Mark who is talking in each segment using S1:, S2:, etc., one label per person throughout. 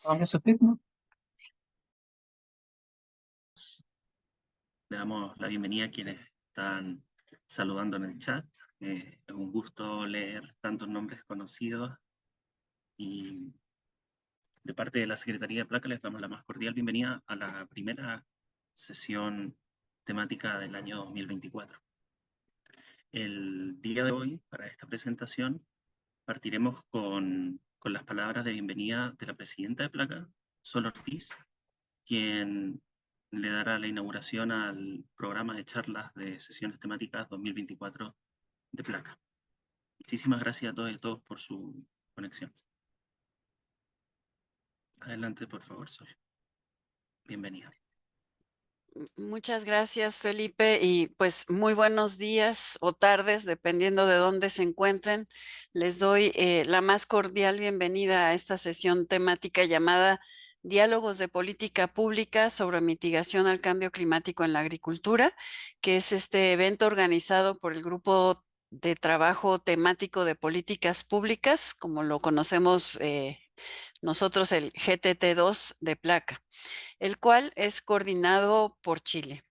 S1: Vamos a ritmo.
S2: Le damos la bienvenida a quienes están saludando en el chat. Es un gusto leer tantos nombres conocidos y de parte de la Secretaría de Placa les damos la más cordial bienvenida a la primera sesión temática del año 2024. El día de hoy, para esta presentación, partiremos con las palabras de bienvenida de la presidenta de Placa, Sol Ortiz, quien le dará la inauguración al programa de charlas de sesiones temáticas 2024 de Placa. Muchísimas gracias a todos y a todos por su conexión. Adelante, por favor, Sol. Bienvenida.
S3: Muchas gracias, Felipe, y pues muy buenos días o tardes, dependiendo de dónde se encuentren. Les doy la más cordial bienvenida a esta sesión temática llamada Diálogos de Política Pública sobre mitigación al cambio climático en la agricultura, que es este evento organizado por el Grupo de Trabajo Temático de Políticas Públicas, como lo conocemos nosotros, el GTT2 de Placa, el cual es coordinado por Chile.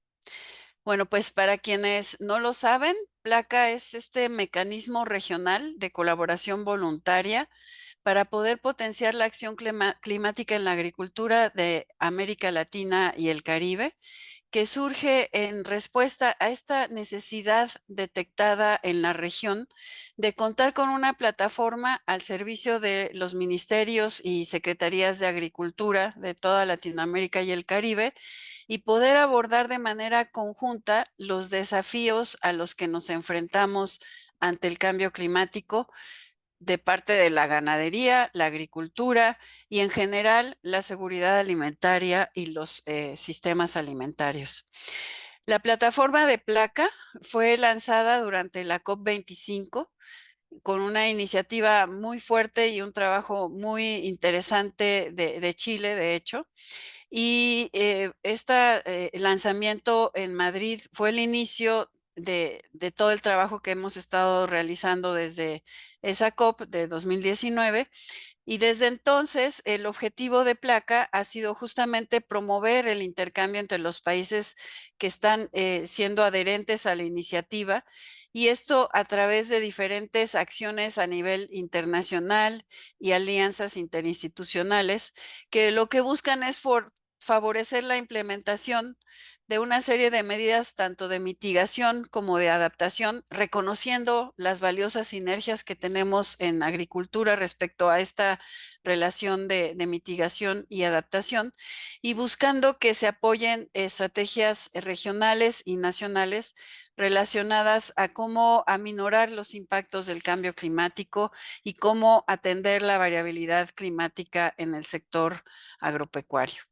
S3: Bueno, pues para quienes no lo saben, Placa es este mecanismo regional de colaboración voluntaria para poder potenciar la acción climática en la agricultura de América Latina y el Caribe, que surge en respuesta a esta necesidad detectada en la región de contar con una plataforma al servicio de los ministerios y secretarías de Agricultura de toda Latinoamérica y el Caribe y poder abordar de manera conjunta los desafíos a los que nos enfrentamos ante el cambio climático de parte de la ganadería, la agricultura y en general la seguridad alimentaria y los sistemas alimentarios. La plataforma de Placa fue lanzada durante la COP25 con una iniciativa muy fuerte y un trabajo muy interesante de Chile, de hecho. Y este lanzamiento en Madrid fue el inicio de todo el trabajo que hemos estado realizando desde esa COP de 2019. Y desde entonces, el objetivo de Placa ha sido justamente promover el intercambio entre los países que están siendo adherentes a la iniciativa, y esto a través de diferentes acciones a nivel internacional y alianzas interinstitucionales, que lo que buscan es favorecer la implementación de una serie de medidas tanto de mitigación como de adaptación, reconociendo las valiosas sinergias que tenemos en agricultura respecto a esta relación de mitigación y adaptación, y buscando que se apoyen estrategias regionales y nacionales relacionadas a cómo aminorar los impactos del cambio climático y cómo atender la variabilidad climática en el sector agropecuario.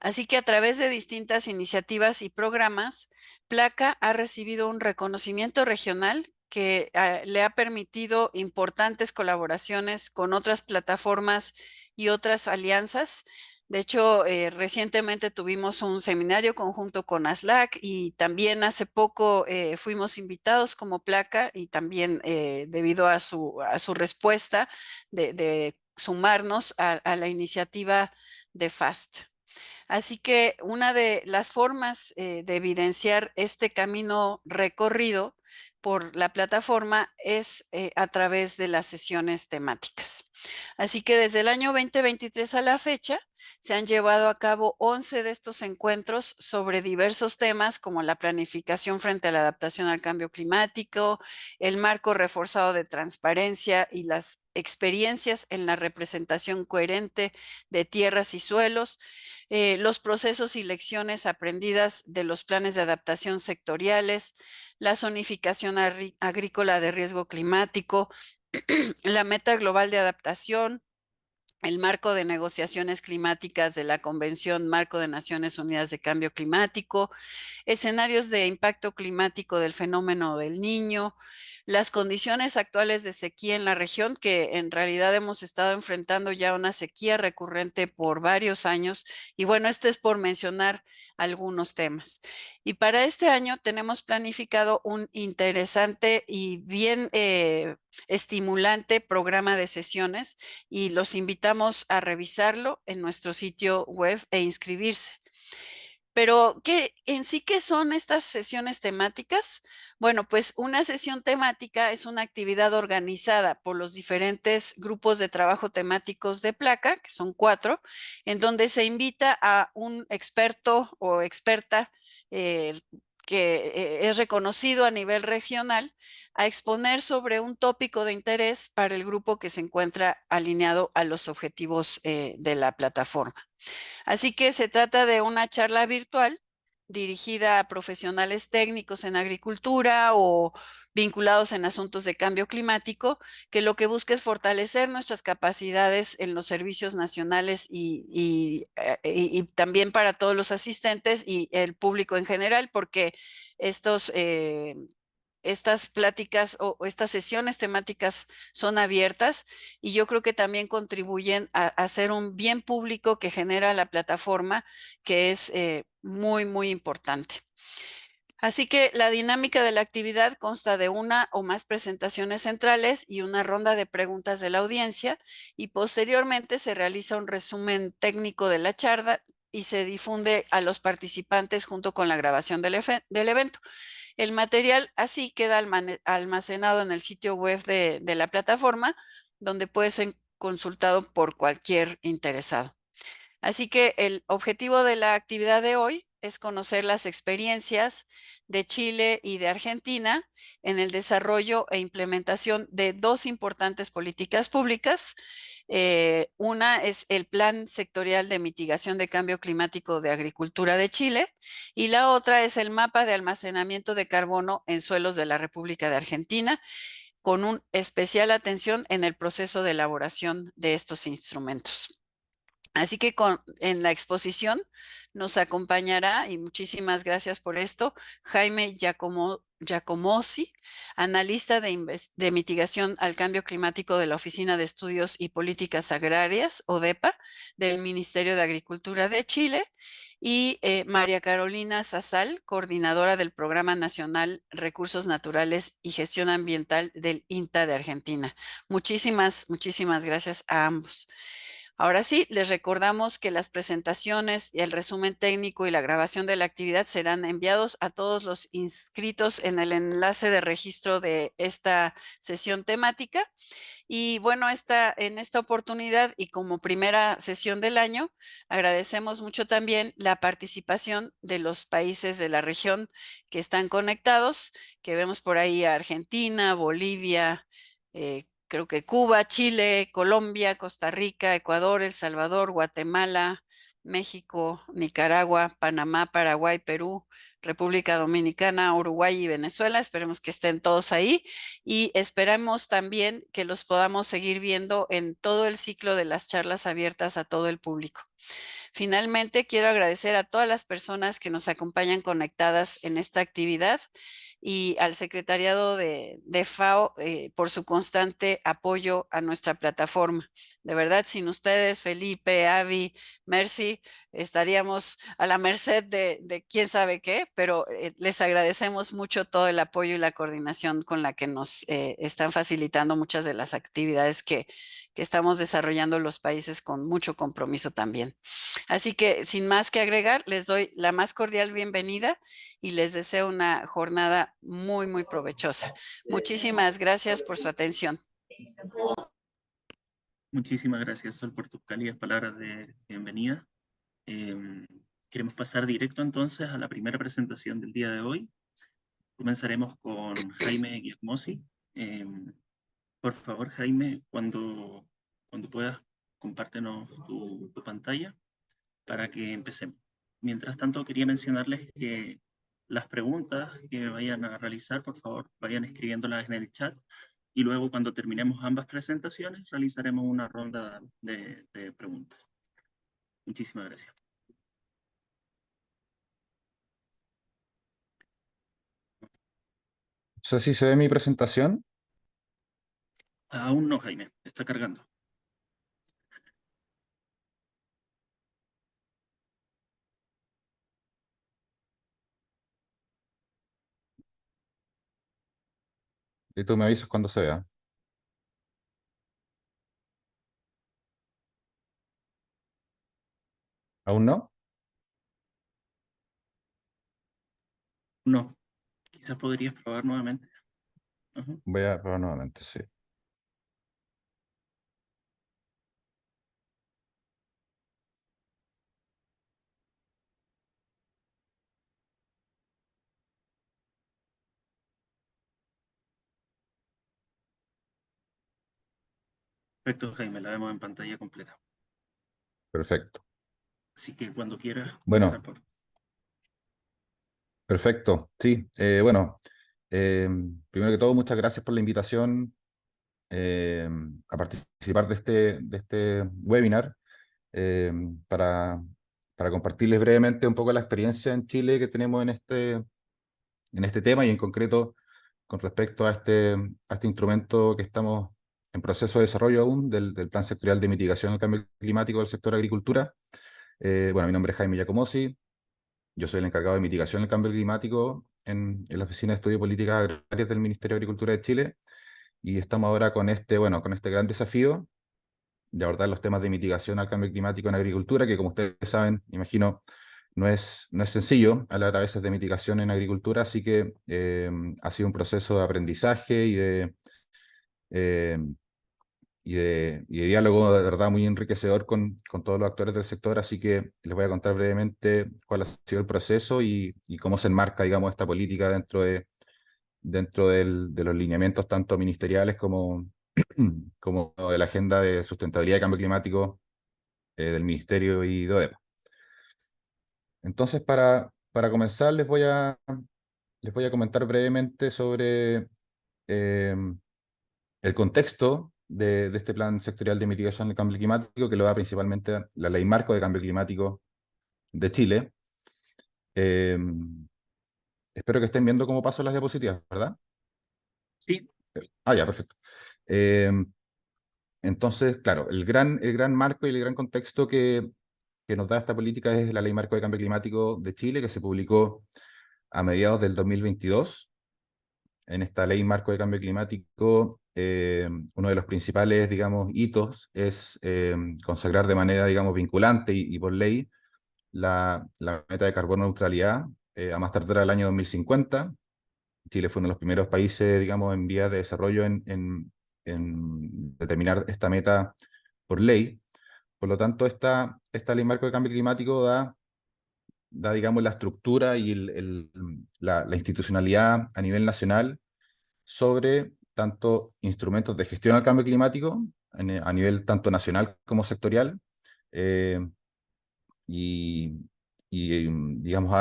S3: Así que a través de distintas iniciativas y programas, Placa ha recibido un reconocimiento regional que le ha permitido importantes colaboraciones con otras plataformas y otras alianzas. De hecho, recientemente tuvimos un seminario conjunto con ASLAC y también hace poco fuimos invitados como Placa, y también debido a su respuesta de sumarnos a la iniciativa de FAST. Así que una de las formas de evidenciar este camino recorrido por la plataforma es a través de las sesiones temáticas. Así que desde el año 2023 a la fecha se han llevado a cabo 11 de estos encuentros sobre diversos temas como la planificación frente a la adaptación al cambio climático, el marco reforzado de transparencia y las experiencias en la representación coherente de tierras y suelos, los procesos y lecciones aprendidas de los planes de adaptación sectoriales, la zonificación agrícola de riesgo climático, la meta global de adaptación, el marco de negociaciones climáticas de la Convención Marco de Naciones Unidas de Cambio Climático, escenarios de impacto climático del fenómeno del Niño, las condiciones actuales de sequía en la región, que en realidad hemos estado enfrentando ya una sequía recurrente por varios años. Y bueno, este es por mencionar algunos temas. Y para este año tenemos planificado un interesante y bien estimulante programa de sesiones, y los invitamos invitamos a revisarlo en nuestro sitio web e inscribirse. Pero, ¿qué son estas sesiones temáticas? Bueno, pues una sesión temática es una actividad organizada por los diferentes grupos de trabajo temáticos de placa, que son 4, en donde se invita a un experto o experta que es reconocido a nivel regional a exponer sobre un tópico de interés para el grupo que se encuentra alineado a los objetivos de la plataforma. Así que se trata de una charla virtual dirigida a profesionales técnicos en agricultura o vinculados en asuntos de cambio climático, que lo que busca es fortalecer nuestras capacidades en los servicios nacionales y también para todos los asistentes y el público en general, porque estos estas pláticas o estas sesiones temáticas son abiertas y yo creo que también contribuyen a hacer un bien público que genera la plataforma, que es muy, muy importante. Así que la dinámica de la actividad consta de una o más presentaciones centrales y una ronda de preguntas de la audiencia y posteriormente se realiza un resumen técnico de la charla y se difunde a los participantes junto con la grabación del evento. El material así queda almacenado en el sitio web de la plataforma, donde puede ser consultado por cualquier interesado. Así que el objetivo de la actividad de hoy es conocer las experiencias de Chile y de Argentina en el desarrollo e implementación de 2 importantes políticas públicas. Una es el Plan Sectorial de Mitigación de Cambio Climático de Agricultura de Chile y la otra es el Mapa de Almacenamiento de Carbono en Suelos de la República de Argentina, con una especial atención en el proceso de elaboración de estos instrumentos. Así que en la exposición nos acompañará, y muchísimas gracias por esto, Jaime Giacomosi, analista de mitigación al cambio climático de la Oficina de Estudios y Políticas Agrarias, ODEPA, del Ministerio de Agricultura de Chile, y María Carolina Sazal, coordinadora del Programa Nacional Recursos Naturales y Gestión Ambiental del INTA de Argentina. Muchísimas, muchísimas gracias a ambos. Ahora sí, les recordamos que las presentaciones y el resumen técnico y la grabación de la actividad serán enviados a todos los inscritos en el enlace de registro de esta sesión temática. Y bueno, en esta oportunidad y como primera sesión del año, agradecemos mucho también la participación de los países de la región que están conectados, que vemos por ahí a Argentina, Bolivia, creo que Cuba, Chile, Colombia, Costa Rica, Ecuador, El Salvador, Guatemala, México, Nicaragua, Panamá, Paraguay, Perú, República Dominicana, Uruguay y Venezuela. Esperemos que estén todos ahí y esperamos también que los podamos seguir viendo en todo el ciclo de las charlas abiertas a todo el público. Finalmente, quiero agradecer a todas las personas que nos acompañan conectadas en esta actividad y al secretariado de FAO por su constante apoyo a nuestra plataforma. De verdad, sin ustedes, Felipe, Avi, Mercy, estaríamos a la merced de quién sabe qué, pero les agradecemos mucho todo el apoyo y la coordinación con la que nos están facilitando muchas de las actividades que estamos desarrollando los países con mucho compromiso también. Así que sin más que agregar, les doy la más cordial bienvenida y les deseo una jornada muy, muy provechosa. Muchísimas gracias por su atención.
S2: Muchísimas gracias, Sol, por tus cálidas palabras de bienvenida. Em, Queremos pasar directo entonces a la primera presentación del día de hoy. Comenzaremos con Jaime Giacomosi. Por favor, Jaime, cuando puedas, compártenos tu pantalla para que empecemos. Mientras tanto, quería mencionarles que las preguntas que vayan a realizar, por favor, vayan escribiéndolas en el chat y luego cuando terminemos ambas presentaciones realizaremos una ronda de preguntas. Muchísimas gracias.
S1: No sé si se ve mi presentación.
S2: Aún no, Jaime, está cargando.
S1: Y tú me avisas cuando se vea. ¿Aún no?
S2: No, quizás podrías probar nuevamente. Ujú.
S1: Voy a probar nuevamente, sí.
S2: Perfecto, Jaime, la vemos en pantalla completa.
S1: Perfecto.
S2: Así que cuando quieras comenzar
S1: Bueno,
S2: por...
S1: perfecto. Sí, bueno, primero que todo, muchas gracias por la invitación eh, a participar de este webinar eh, para, para compartirles brevemente un poco la experiencia en Chile que tenemos en este tema y en concreto con respecto a este instrumento que estamos en proceso de desarrollo aún del Plan Sectorial de Mitigación del Cambio Climático del sector agricultura. Bueno, mi nombre es Jaime Giacomosi, yo soy el encargado de mitigación del cambio climático en la Oficina de Estudio de Políticas Agrarias del Ministerio de Agricultura de Chile y estamos ahora con bueno, con este gran desafío de abordar los temas de mitigación al cambio climático en agricultura, que como ustedes saben, imagino, no es sencillo hablar a veces de mitigación en agricultura, así que ha sido un proceso de aprendizaje eh, y de diálogo de verdad muy enriquecedor con todos los actores del sector, así que les voy a contar brevemente cuál ha sido el proceso y cómo se enmarca, digamos, esta política de los lineamientos tanto ministeriales como de la agenda de sustentabilidad y cambio climático del Ministerio y de ODEPA. Entonces, para comenzar, les voy a comentar brevemente sobre eh, el contexto de este plan sectorial de mitigación del cambio climático, que lo da principalmente la Ley Marco de Cambio Climático de Chile. Eh, Espero que estén viendo cómo paso las diapositivas, ¿verdad?
S2: Sí,
S1: Ya, perfecto. Eh, entonces, claro, el gran marco y el gran contexto que nos da esta política es la Ley Marco de Cambio Climático de Chile, que se publicó a mediados del 2022. En esta Ley Marco de Cambio Climático, uno de los principales, digamos, hitos es consagrar de manera, digamos, vinculante y por ley la meta de carbono neutralidad a más tardar al año 2050. Chile fue uno de los primeros países, digamos, en vías de desarrollo en determinar esta meta por ley. Por lo tanto, esta ley marco de cambio climático da digamos, la estructura y la institucionalidad a nivel nacional sobre tanto instrumentos de gestión al cambio climático a nivel tanto nacional como sectorial, eh, y, digamos,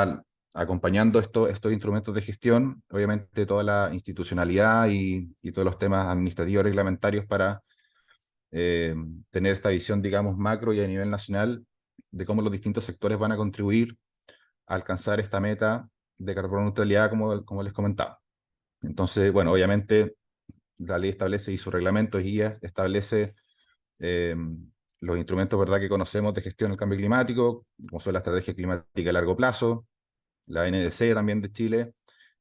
S1: acompañando estos instrumentos de gestión, obviamente toda la institucionalidad y todos los temas administrativos reglamentarios para eh, tener esta visión, digamos, macro y a nivel nacional de cómo los distintos sectores van a contribuir a alcanzar esta meta de carbono neutralidad, como les comentaba. Entonces, bueno, obviamente la ley establece y su reglamento y guías establece eh, los instrumentos, ¿verdad?, que conocemos de gestión del cambio climático, como son la estrategia climática a largo plazo, la NDC también de Chile,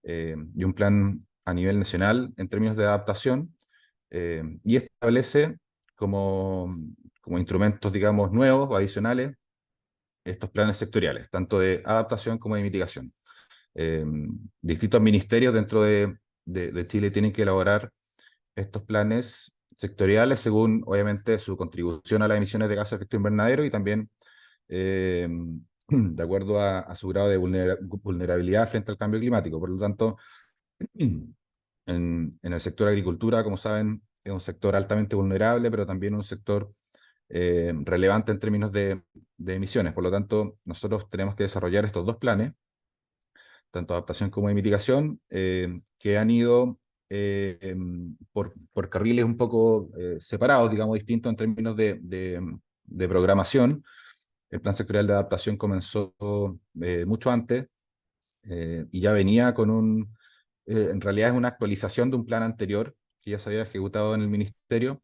S1: y un plan a nivel nacional en términos de adaptación, y establece como, como instrumentos, digamos, nuevos o adicionales estos planes sectoriales, tanto de adaptación como de mitigación. Eh, Distintos ministerios dentro de Chile tienen que elaborar estos planes sectoriales según, obviamente, su contribución a las emisiones de gases de efecto invernadero y también eh, de acuerdo a su grado de vulnerabilidad frente al cambio climático. Por lo tanto, en el sector agricultura, como saben, es un sector altamente vulnerable, pero también un sector relevante en términos de emisiones. Por lo tanto, nosotros tenemos que desarrollar estos dos planes, tanto adaptación como de mitigación, que han ido por carriles un poco separados, digamos, distintos en términos de programación. El plan sectorial de adaptación comenzó mucho antes y ya venía en realidad es una actualización de un plan anterior que ya se había ejecutado en el ministerio.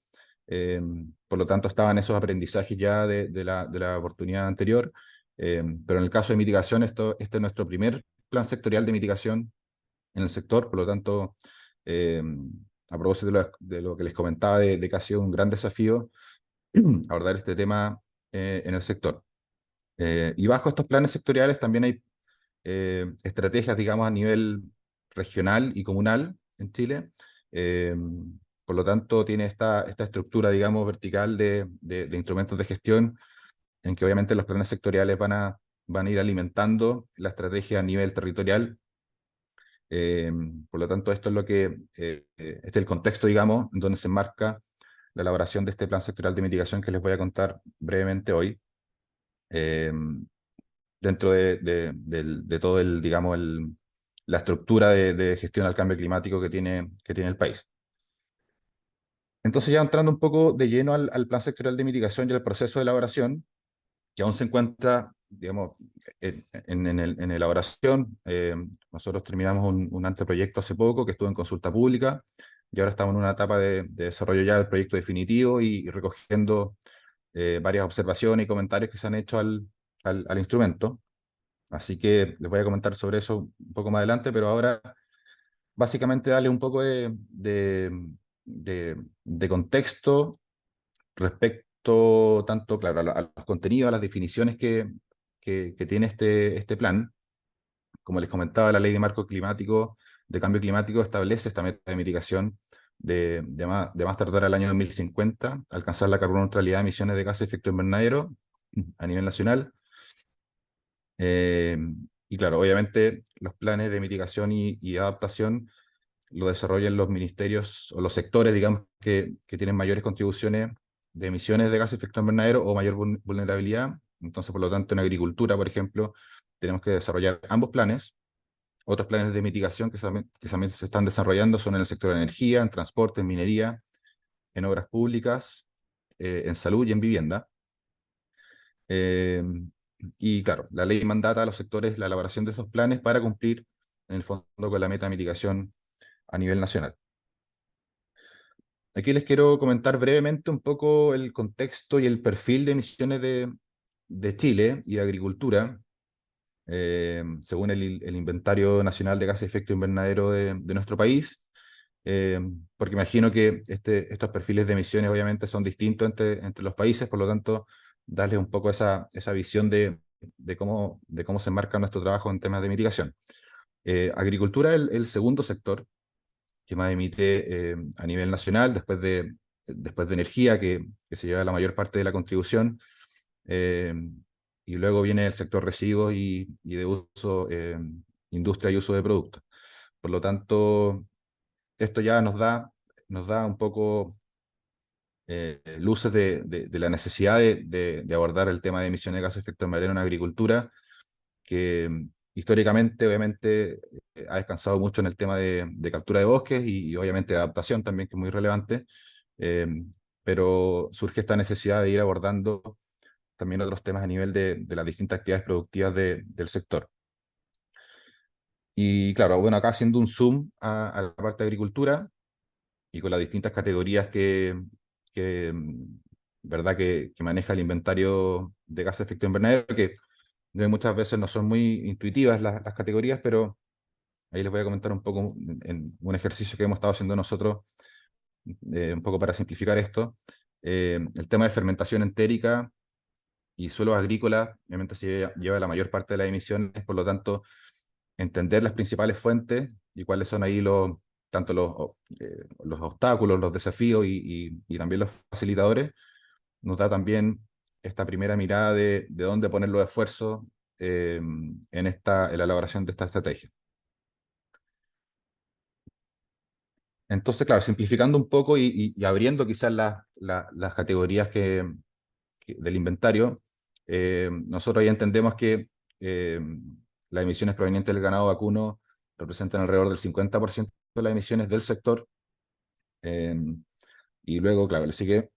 S1: eh, por lo tanto, estaban esos aprendizajes ya de la oportunidad anterior. Pero en el caso de mitigación, este es nuestro primer plan sectorial de mitigación en el sector. Por lo tanto, eh, a propósito de lo que les comentaba, de que ha sido un gran desafío abordar este tema en el sector. Y bajo estos planes sectoriales también hay estrategias, digamos, a nivel regional y comunal en Chile. Eh, por lo tanto, tiene esta estructura, digamos, vertical de instrumentos de gestión, en que obviamente los planes sectoriales van a ir alimentando la estrategia a nivel territorial. Eh, por lo tanto, esto es lo que, este es el contexto, digamos, en donde se enmarca la elaboración de este plan sectorial de mitigación que les voy a contar brevemente hoy. Eh, Dentro de todo digamos, la estructura de gestión al cambio climático que tiene el país. Entonces, ya entrando un poco de lleno al plan sectorial de mitigación y al proceso de elaboración, que aún se encuentra, digamos, en elaboración. Nosotros terminamos un anteproyecto hace poco que estuvo en consulta pública, y ahora estamos en una etapa de desarrollo ya del proyecto definitivo y recogiendo varias observaciones y comentarios que se han hecho al instrumento. Así que les voy a comentar sobre eso un poco más adelante, pero ahora básicamente darle un poco de contexto respecto tanto, claro, a los contenidos, a las definiciones que tiene este plan. Como les comentaba, la Ley de Marco Climático, de Cambio Climático, establece esta meta de mitigación de más tardar al año 2050, alcanzar la carbono neutralidad de emisiones de gases de efecto invernadero a nivel nacional. Eh, y claro, obviamente los planes de mitigación y adaptación lo desarrollan los ministerios o los sectores, digamos, que tienen mayores contribuciones de emisiones de gases de efecto invernadero o mayor vulnerabilidad. Entonces, por lo tanto, en agricultura, por ejemplo, tenemos que desarrollar ambos planes. Otros planes de mitigación que también se están desarrollando son en el sector de energía, en transporte, en minería, en obras públicas, en salud y en vivienda. Eh, y claro, la ley mandata a los sectores la elaboración de esos planes para cumplir, en el fondo, con la meta de mitigación a nivel nacional. Aquí les quiero comentar brevemente un poco el contexto y el perfil de emisiones de Chile y de agricultura, según el Inventario Nacional de Gases de Efecto Invernadero de nuestro país. Porque imagino que estos perfiles de emisiones obviamente son distintos entre los países, por lo tanto, darles un poco esa visión de cómo se enmarca nuestro trabajo en temas de mitigación. Agricultura es el segundo sector que más emite a nivel nacional, después de energía, que se lleva la mayor parte de la contribución. eh, y luego viene el sector residuos y de uso, industria y uso de productos. Por lo tanto, esto ya nos da un poco luces de la necesidad de abordar el tema de emisiones de gases de efecto invernadero en agricultura, que históricamente, obviamente, ha descansado mucho en el tema de captura de bosques y obviamente de adaptación también, que es muy relevante. eh, pero surge esta necesidad de ir abordando también otros temas a nivel de las distintas actividades productivas del sector. Y claro, bueno, acá haciendo un zoom a la parte de agricultura, y con las distintas categorías que, ¿verdad? que maneja el inventario de gases de efecto invernadero, que muchas veces no son muy intuitivas las categorías, pero ahí les voy a comentar un poco en un ejercicio que hemos estado haciendo nosotros, un poco para simplificar esto. El tema de fermentación entérica y suelos agrícolas, obviamente se lleva la mayor parte de las emisiones, por lo tanto, entender las principales fuentes y cuáles son ahí tanto los obstáculos, los desafíos y también los facilitadores, nos da también esta primera mirada de dónde poner los esfuerzos en la elaboración de esta estrategia. Entonces, claro, simplificando un poco y abriendo quizás las categorías del inventario, nosotros ya entendemos que eh, las emisiones provenientes del ganado vacuno representan alrededor del 50% de las emisiones del sector. eh, y luego, claro, le sigue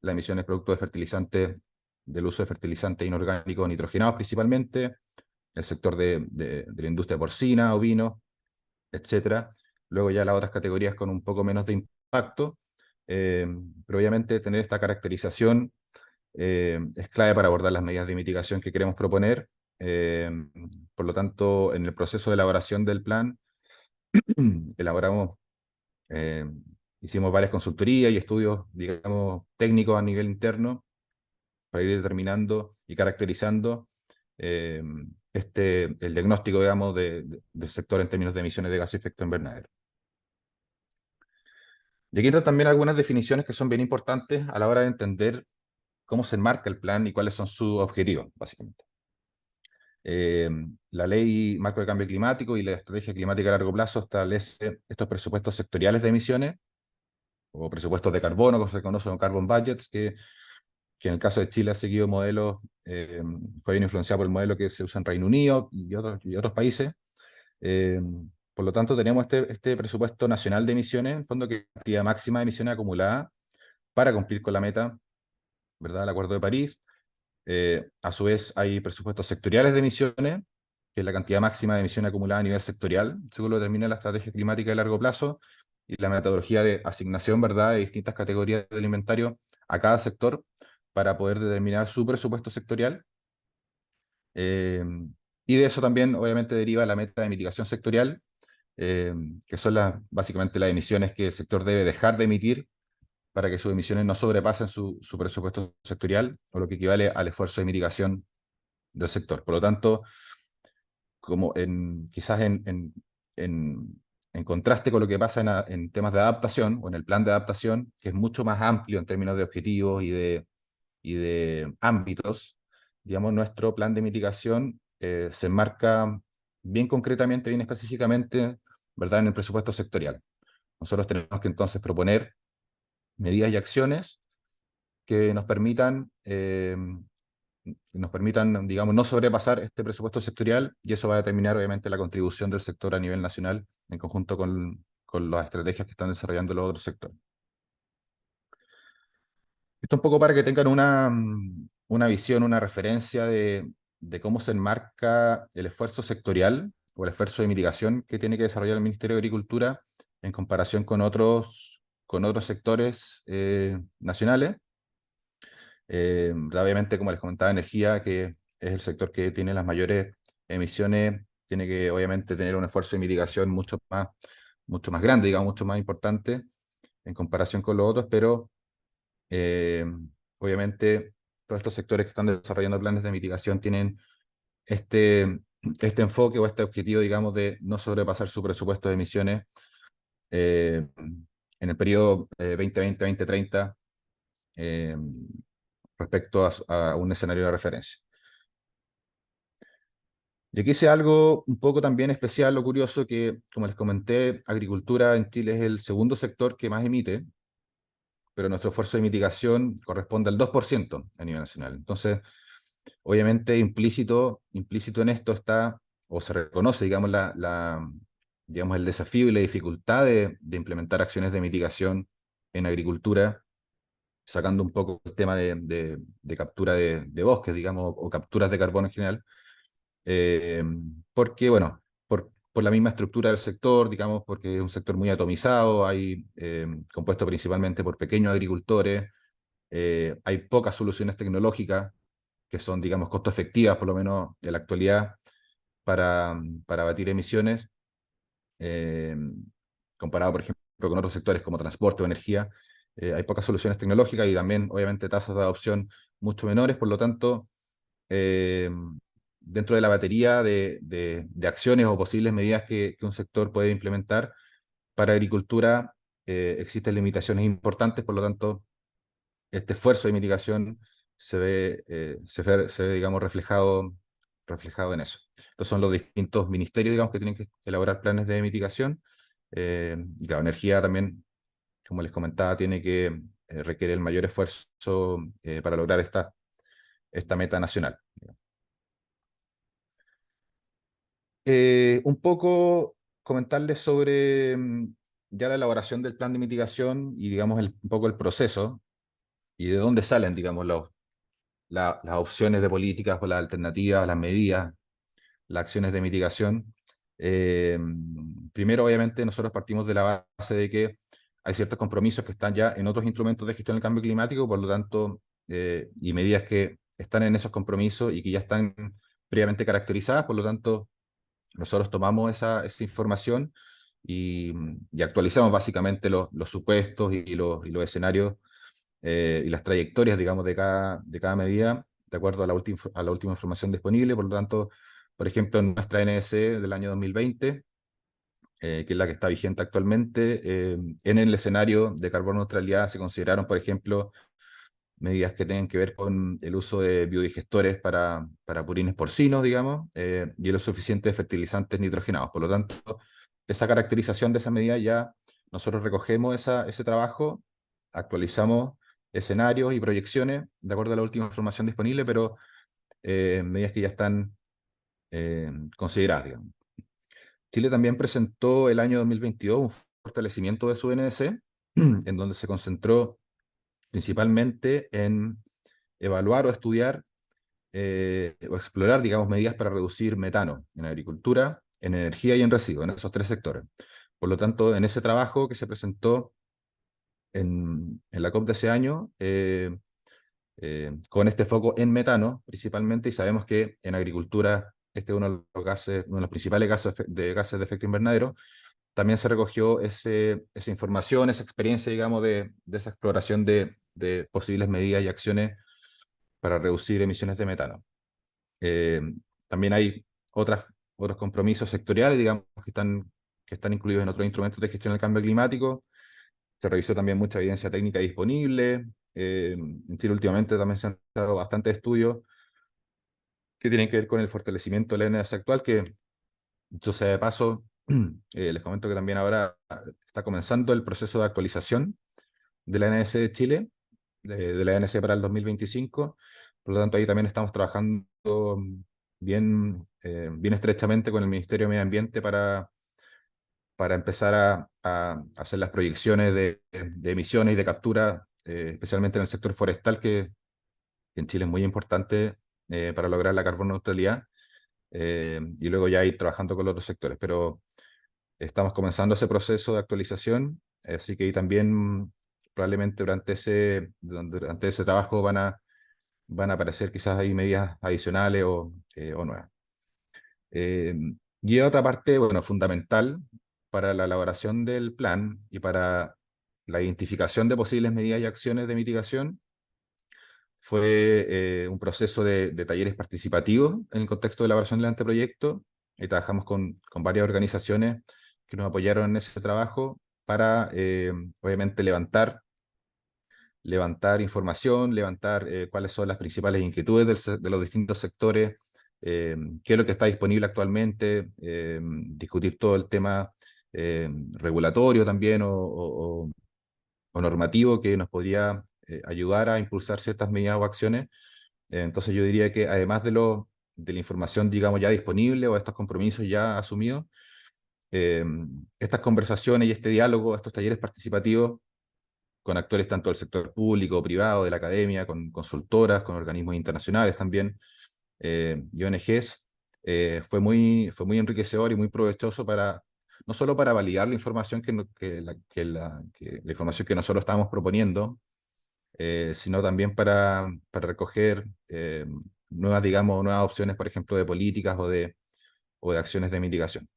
S1: las emisiones producto de fertilizantes, del uso de fertilizantes inorgánicos nitrogenados principalmente, el sector de la industria porcina, ovino, etcétera. Luego ya las otras categorías con un poco menos de impacto, eh, pero obviamente tener esta caracterización es clave para abordar las medidas de mitigación que queremos proponer. Eh, por lo tanto, en el proceso de elaboración del plan, elaboramos, eh, hicimos varias consultorías y estudios, digamos, técnicos a nivel interno para ir determinando y caracterizando el diagnóstico, digamos, del sector en términos de emisiones de gases de efecto invernadero. Y aquí entran también algunas definiciones que son bien importantes a la hora de entender cómo se enmarca el plan y cuáles son sus objetivos, básicamente. La Ley Marco de Cambio Climático y la Estrategia Climática a Largo Plazo establece estos presupuestos sectoriales de emisiones, o presupuestos de carbono, que se conocen como carbon budgets, que en el caso de Chile ha seguido modelos, fue bien influenciado por el modelo que se usa en Reino Unido y otros países. Eh, por lo tanto, tenemos este presupuesto nacional de emisiones, en fondo, que es la cantidad máxima de emisiones acumuladas para cumplir con la meta, ¿verdad?, del Acuerdo de París. A su vez, hay presupuestos sectoriales de emisiones, que es la cantidad máxima de emisiones acumuladas a nivel sectorial, según lo determina la estrategia climática de largo plazo y la metodología de asignación, ¿verdad?, de distintas categorías del inventario a cada sector para poder determinar su presupuesto sectorial. Y de eso también, obviamente, deriva la meta de mitigación sectorial, que son básicamente las emisiones que el sector debe dejar de emitir para que sus emisiones no sobrepasen su presupuesto sectorial, o lo que equivale al esfuerzo de mitigación del sector. Por lo tanto, como quizás en contraste con lo que pasa en temas de adaptación, o en el plan de adaptación, que es mucho más amplio en términos de objetivos y de ámbitos, digamos, nuestro plan de mitigación se enmarca bien concretamente, bien específicamente, ¿verdad?, en el presupuesto sectorial. Nosotros tenemos que entonces proponer medidas y acciones que nos permitan, digamos, no sobrepasar este presupuesto sectorial, y eso va a determinar, obviamente, la contribución del sector a nivel nacional, en conjunto con las estrategias que están desarrollando los otros sectores. Esto un poco para que tengan una visión, una referencia de cómo se enmarca el esfuerzo sectorial o el esfuerzo de mitigación que tiene que desarrollar el Ministerio de Agricultura en comparación con otros sectores nacionales. Obviamente, como les comentaba, energía, que es el sector que tiene las mayores emisiones, tiene que obviamente tener un esfuerzo de mitigación mucho más grande, digamos, mucho más importante en comparación con los otros, pero eh, obviamente todos estos sectores que están desarrollando planes de mitigación tienen este enfoque o este objetivo, digamos, de no sobrepasar su presupuesto de emisiones en el periodo 2020-2030, respecto a un escenario de referencia. Y aquí hice algo un poco también especial o curioso, que, como les comenté, agricultura en Chile es el segundo sector que más emite, pero nuestro esfuerzo de mitigación corresponde al 2% a nivel nacional. Entonces, obviamente, implícito en esto está, o se reconoce, digamos, digamos, el desafío y la dificultad de implementar acciones de mitigación en agricultura, sacando un poco el tema de captura de bosques, digamos, o capturas de carbono en general, porque, bueno, por la misma estructura del sector, digamos, porque es un sector muy atomizado, compuesto principalmente por pequeños agricultores, hay pocas soluciones tecnológicas que son, digamos, costo efectivas, por lo menos en la actualidad, para abatir emisiones, eh, comparado, por ejemplo, con otros sectores como transporte o energía. Hay pocas soluciones tecnológicas y también, obviamente, tasas de adopción mucho menores. Por lo tanto, eh, dentro de la batería de acciones o posibles medidas que un sector puede implementar para agricultura, existen limitaciones importantes. Por lo tanto, este esfuerzo de mitigación se ve, digamos, reflejado en eso. Estos son los distintos ministerios, digamos, que tienen que elaborar planes de mitigación. Y claro, energía también, como les comentaba, tiene que requiere el mayor esfuerzo para lograr esta meta nacional. Un poco comentarles sobre ya la elaboración del plan de mitigación y, digamos, un poco el proceso y de dónde salen, digamos, las opciones de políticas o las alternativas, las medidas, las acciones de mitigación. Eh, Primero, obviamente, nosotros partimos de la base de que hay ciertos compromisos que están ya en otros instrumentos de gestión del cambio climático, por lo tanto, y medidas que están en esos compromisos y que ya están previamente caracterizadas. Por lo tanto, nosotros tomamos esa información y actualizamos básicamente los supuestos y los escenarios y las trayectorias, digamos, de cada medida, de de acuerdo a la última información disponible. Por lo tanto, por ejemplo, en nuestra NDC del año 2020, que es la que está vigente actualmente, en el escenario de carbono neutralidad se consideraron, por ejemplo, medidas que tengan que ver con el uso de biodigestores para purines porcinos, digamos, y el uso eficiente de fertilizantes nitrogenados. Por lo tanto, esa caracterización de esa medida ya nosotros recogemos ese trabajo, actualizamos escenarios y proyecciones de acuerdo a la última información disponible, pero medidas que ya están consideradas, digamos. Chile también presentó el año 2022 un fortalecimiento de su NDC, en donde se concentró principalmente en evaluar o estudiar o explorar, digamos, medidas para reducir metano en agricultura, en energía y en residuos, en esos tres sectores. Por lo tanto, en ese trabajo que se presentó en la COP de ese año, con este foco en metano principalmente, y sabemos que en agricultura este es uno de los gases, uno de los principales gases de efecto invernadero, también se recogió esa información, esa experiencia, digamos, de esa exploración de posibles medidas y acciones para reducir emisiones de metano. Eh, También hay otros compromisos sectoriales, digamos, que están incluidos en otros instrumentos de gestión del cambio climático. Se revisó también mucha evidencia técnica disponible. En Chile últimamente también se han dado bastantes estudios que tienen que ver con el fortalecimiento de la NDC actual, que, dicho sea de paso, les comento que también ahora está comenzando el proceso de actualización de la NDC de Chile, de la NDC para el 2025. Por lo tanto, ahí también estamos trabajando bien estrechamente con el Ministerio de Medio Ambiente para empezar a hacer las proyecciones de emisiones y de captura, especialmente en el sector forestal, que en Chile es muy importante para lograr la carbono neutralidad, y luego ya ir trabajando con los otros sectores. Pero estamos comenzando ese proceso de actualización, así que ahí también probablemente durante ese trabajo van a aparecer quizás ahí medidas adicionales o nuevas. Eh, y otra parte, bueno, fundamental para la elaboración del plan y para la identificación de posibles medidas y acciones de mitigación fue un proceso de talleres participativos en el contexto de elaboración del anteproyecto. Y trabajamos con varias organizaciones que nos apoyaron en ese trabajo para, obviamente, levantar información, levantar cuáles son las principales inquietudes de los distintos sectores, qué es lo que está disponible actualmente, discutir todo el tema regulatorio también o normativo que nos podría ayudar a impulsar ciertas medidas o acciones. Entonces yo diría que además de la información, digamos, ya disponible o estos compromisos ya asumidos, eh, estas conversaciones y este diálogo, estos talleres participativos con actores tanto del sector público, privado, de la academia, con consultoras, con organismos internacionales también, y ONGs, fue muy enriquecedor y muy provechoso no solo para validar la información la información que nosotros estábamos proponiendo, sino también para recoger nuevas opciones, por ejemplo, de políticas o de acciones de mitigación.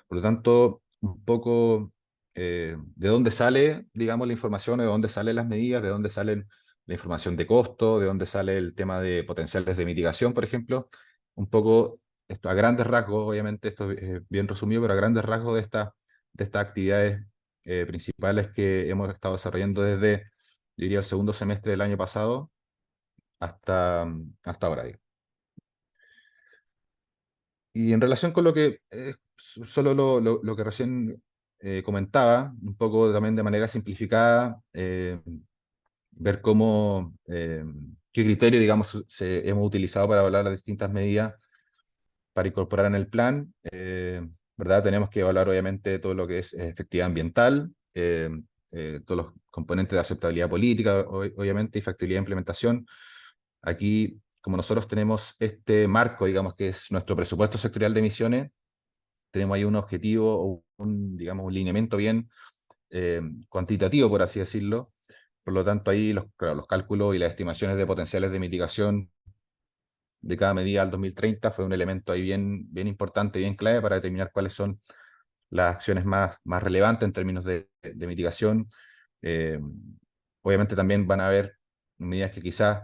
S1: Por lo tanto, un poco de dónde sale, digamos, la información, de dónde salen las medidas, de dónde salen la información de costo, de dónde sale el tema de potenciales de mitigación, por ejemplo. Un poco, esto a grandes rasgos, obviamente esto es bien resumido, pero a grandes rasgos de estas actividades principales que hemos estado desarrollando desde, yo diría, el segundo semestre del año pasado hasta ahora, digamos. Y en relación con lo que, solo lo que recién comentaba, un poco también de manera simplificada, ver qué criterio, digamos, hemos utilizado para evaluar las distintas medidas para incorporar en el plan, ¿verdad? Tenemos que evaluar obviamente todo lo que es efectividad ambiental, todos los componentes de aceptabilidad política, obviamente, y factibilidad de implementación. Aquí, como nosotros tenemos este marco, digamos, que es nuestro presupuesto sectorial de emisiones, tenemos ahí un objetivo o digamos, un lineamiento bien cuantitativo, por así decirlo. Por lo tanto, ahí claro, los cálculos y las estimaciones de potenciales de mitigación de cada medida al 2030 fue un elemento ahí bien importante, bien clave para determinar cuáles son las acciones más relevantes en términos de mitigación. Eh, Obviamente también van a haber medidas que quizás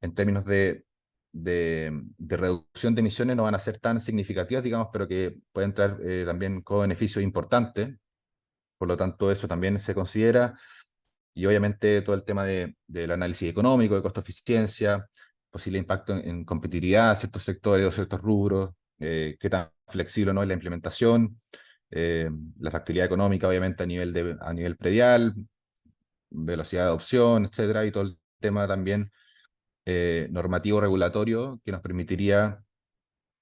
S1: en términos de reducción de emisiones no van a ser tan significativas, digamos, pero que pueden traer también co-beneficios importantes. Por lo tanto, eso también se considera. Y obviamente todo el tema del análisis económico, de costo-eficiencia, posible impacto en competitividad de ciertos sectores o ciertos rubros, qué tan flexible o no es la implementación, la factibilidad económica, obviamente, a nivel predial, velocidad de adopción, etcétera, y todo el tema también normativo regulatorio que nos permitiría,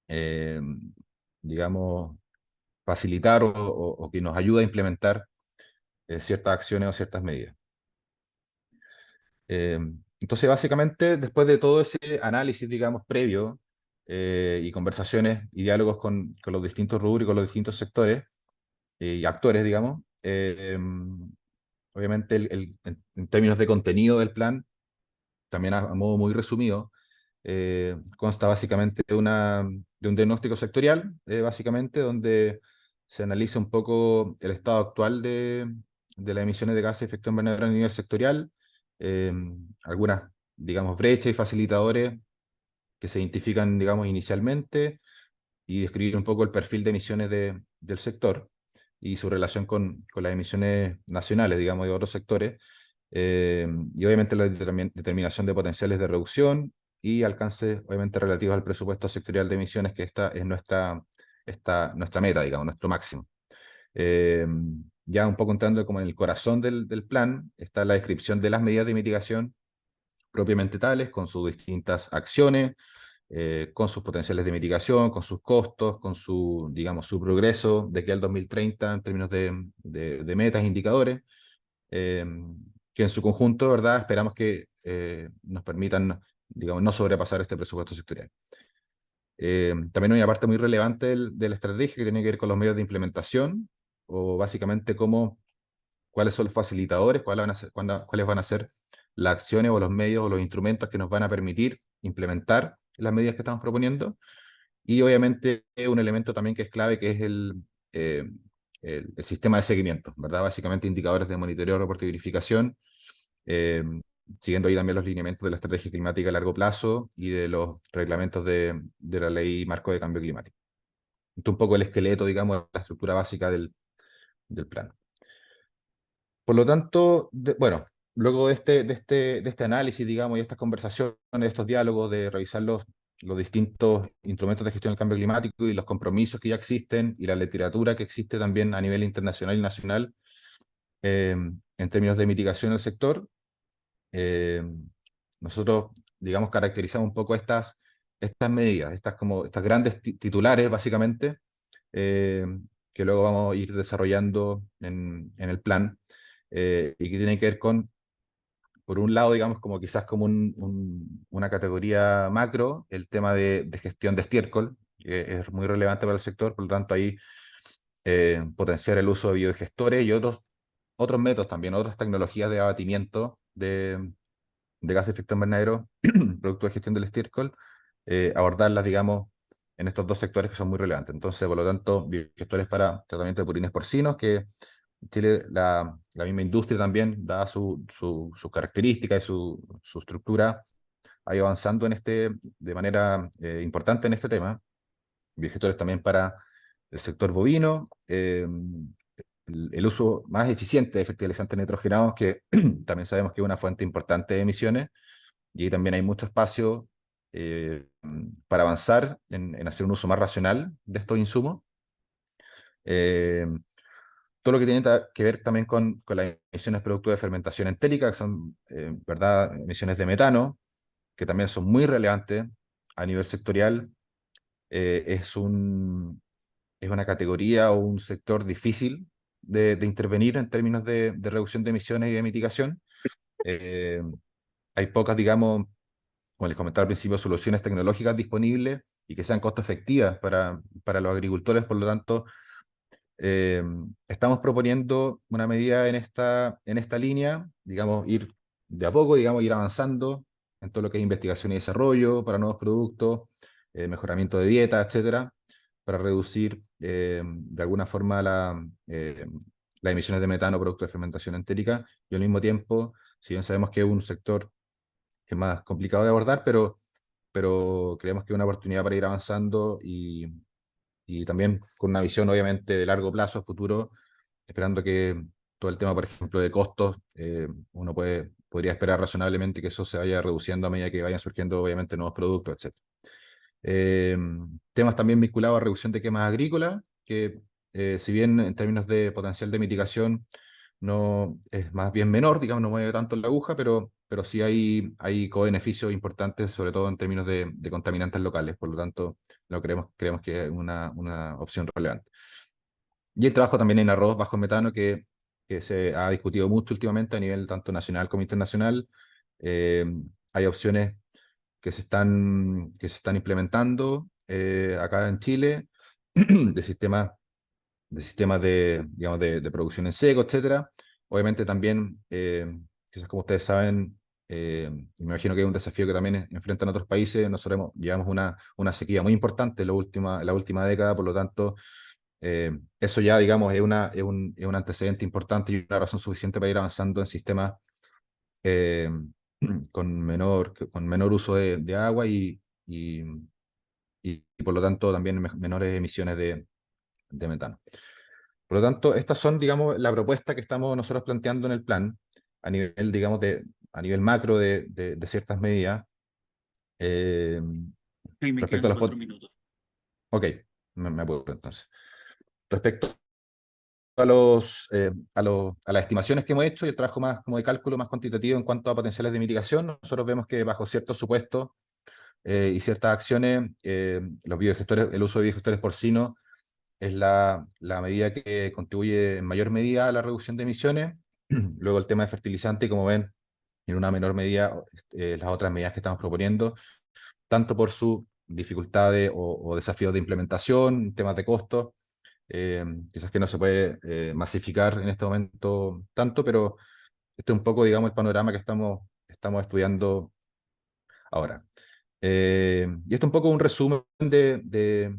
S1: eh, digamos, facilitar o que nos ayude a implementar ciertas acciones o ciertas medidas. Eh, entonces, básicamente, después de todo ese análisis, digamos, previo y conversaciones y diálogos con los distintos rubros y con los distintos sectores y actores, digamos, obviamente en términos de contenido del plan, también a modo muy resumido, consta básicamente de un diagnóstico sectorial, básicamente, donde se analiza un poco el estado actual de las emisiones de gases de efecto invernadero a nivel sectorial, eh, algunas, digamos, brechas y facilitadores que se identifican, digamos, inicialmente, y describir un poco el perfil de emisiones del sector y su relación con las emisiones nacionales, digamos, de otros sectores, y obviamente la determinación de potenciales de reducción y alcances, obviamente, relativos al presupuesto sectorial de emisiones, que esta es nuestra meta, digamos, nuestro máximo. Eh, ya un poco entrando como en el corazón del plan, está la descripción de las medidas de mitigación propiamente tales, con sus distintas acciones, con sus potenciales de mitigación, con sus costos, con su, digamos, su progreso de aquí al 2030 en términos de metas e indicadores, eh, que en su conjunto, ¿verdad? Esperamos que nos permitan, digamos, no sobrepasar este presupuesto sectorial. También hay una parte muy relevante de la estrategia que tiene que ver con los medios de implementación, o básicamente cuáles son los facilitadores, cuáles van a ser las acciones o los medios o los instrumentos que nos van a permitir implementar las medidas que estamos proponiendo. Y obviamente un elemento también que es clave, que es eh, el sistema de seguimiento, ¿verdad? Básicamente indicadores de monitoreo, reporte y verificación, eh, siguiendo ahí también los lineamientos de la estrategia climática a largo plazo y de los reglamentos de la ley marco de cambio climático. Esto es un poco el esqueleto, digamos, la estructura básica del plan. Por lo tanto, bueno, luego de este análisis, digamos, y estas conversaciones, de estos diálogos, de revisar los distintos instrumentos de gestión del cambio climático y los compromisos que ya existen y la literatura que existe también a nivel internacional y nacional en términos de mitigación del sector, eh, nosotros, digamos, caracterizamos un poco estas medidas, estas grandes titulares, básicamente, eh, que luego vamos a ir desarrollando en el plan, y que tienen que ver con, por un lado, digamos, como quizás como una categoría macro, el tema de gestión de estiércol, que es muy relevante para el sector, por lo tanto ahí potenciar el uso de biodigestores y otros métodos también, otras tecnologías de abatimiento de gases de efecto invernadero, producto de gestión del estiércol, abordarlas, digamos, en estos dos sectores que son muy relevantes. Entonces, por lo tanto, biodigestores para tratamiento de purines porcinos, que en Chile la misma industria también, dada sus características y su estructura, ha ido avanzando de manera importante en este tema. Biodigestores también para el sector bovino, el uso más eficiente de fertilizantes nitrogenados, que también sabemos que es una fuente importante de emisiones, y ahí también hay mucho espacio para avanzar en hacer un uso más racional de estos insumos. Eh, Todo lo que tiene que ver también con las emisiones producto de fermentación entérica, que son, ¿verdad?, emisiones de metano, que también son muy relevantes a nivel sectorial. Es una categoría o un sector difícil de intervenir en términos de reducción de emisiones y de mitigación. Eh, Hay pocas, digamos, como les comentaba al principio, soluciones tecnológicas disponibles y que sean costo efectivas para los agricultores. Por lo tanto, eh, estamos proponiendo una medida en esta línea, digamos, ir de a poco, digamos, ir avanzando en todo lo que es investigación y desarrollo para nuevos productos, mejoramiento de dieta, etcétera, para reducir de alguna forma las emisiones de metano producto de fermentación entérica, y al mismo tiempo, si bien sabemos que es un sector que es más complicado de abordar, pero creemos que es una oportunidad para ir avanzando y también con una visión obviamente de largo plazo, futuro, esperando que todo el tema, por ejemplo, de costos, uno podría esperar razonablemente que eso se vaya reduciendo a medida que vayan surgiendo obviamente nuevos productos, etc. Temas también vinculados a reducción de quemas agrícolas, que si bien en términos de potencial de mitigación no es más bien menor, digamos, no mueve tanto la aguja, pero sí hay co-beneficios importantes, sobre todo en términos de contaminantes locales, por lo tanto, creemos que es una opción relevante. Y el trabajo también en arroz bajo metano, que se ha discutido mucho últimamente a nivel tanto nacional como internacional. Eh, Hay opciones que se están implementando acá en Chile de sistemas digamos, de producción en seco, etcétera. Obviamente también, quizás como ustedes saben, y me imagino que es un desafío que también enfrentan otros países. Nosotros llevamos una sequía muy importante en la última década, por lo tanto, eso ya, digamos, es un antecedente importante y una razón suficiente para ir avanzando en sistemas eh, con menor uso de agua y, y por lo tanto también menores emisiones de metano. Por lo tanto, estas son, digamos, la propuesta que estamos nosotros planteando en el plan a nivel, digamos, a nivel macro de ciertas medidas. Eh,
S2: Y me
S1: Respecto a
S2: quedan
S1: los...
S2: 4 minutos.
S1: Ok, me apuro entonces. Respecto a las estimaciones que hemos hecho y el trabajo más como de cálculo más cuantitativo en cuanto a potenciales de mitigación, nosotros vemos que bajo ciertos supuestos y ciertas acciones, el uso de biodigestores porcinos es la medida que contribuye en mayor medida a la reducción de emisiones. Luego el tema de fertilizante, como ven, en una menor medida las otras medidas que estamos proponiendo, tanto por su dificultad o desafíos de implementación, temas de costos, quizás que no se puede masificar en este momento tanto, pero este es un poco, digamos, el panorama que estamos estudiando ahora. Y esto es un poco un resumen de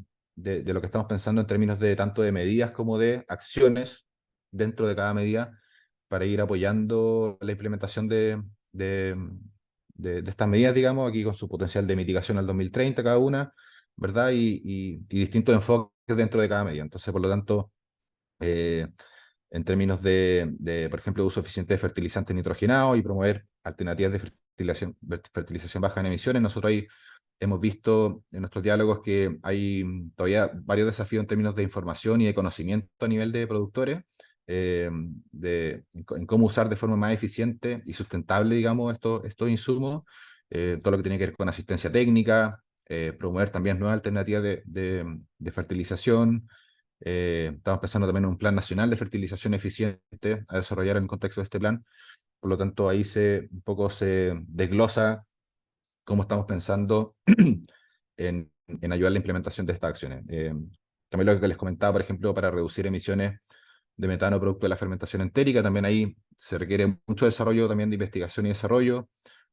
S1: lo que estamos pensando en términos de tanto de medidas como de acciones dentro de cada medida para ir apoyando la implementación de, de estas medidas, digamos, aquí con su potencial de mitigación al 2030 cada una, ¿verdad? Y distintos enfoques dentro de cada medida. Entonces, por lo tanto, eh, en términos por ejemplo, uso eficiente de fertilizantes nitrogenados y promover alternativas de fertilización baja en emisiones. Nosotros ahí hemos visto en nuestros diálogos que hay todavía varios desafíos en términos de información y de conocimiento a nivel de productores, en cómo usar de forma más eficiente y sustentable, digamos, estos insumos, todo lo que tiene que ver con asistencia técnica, promover también nuevas alternativas de fertilización. Estamos pensando también en un plan nacional de fertilización eficiente a desarrollar en el contexto de este plan. Por lo tanto, ahí un poco se desglosa cómo estamos pensando en ayudar a la implementación de estas acciones. También lo que les comentaba, por ejemplo, para reducir emisiones de metano producto de la fermentación entérica, también ahí se requiere mucho desarrollo también de investigación y desarrollo.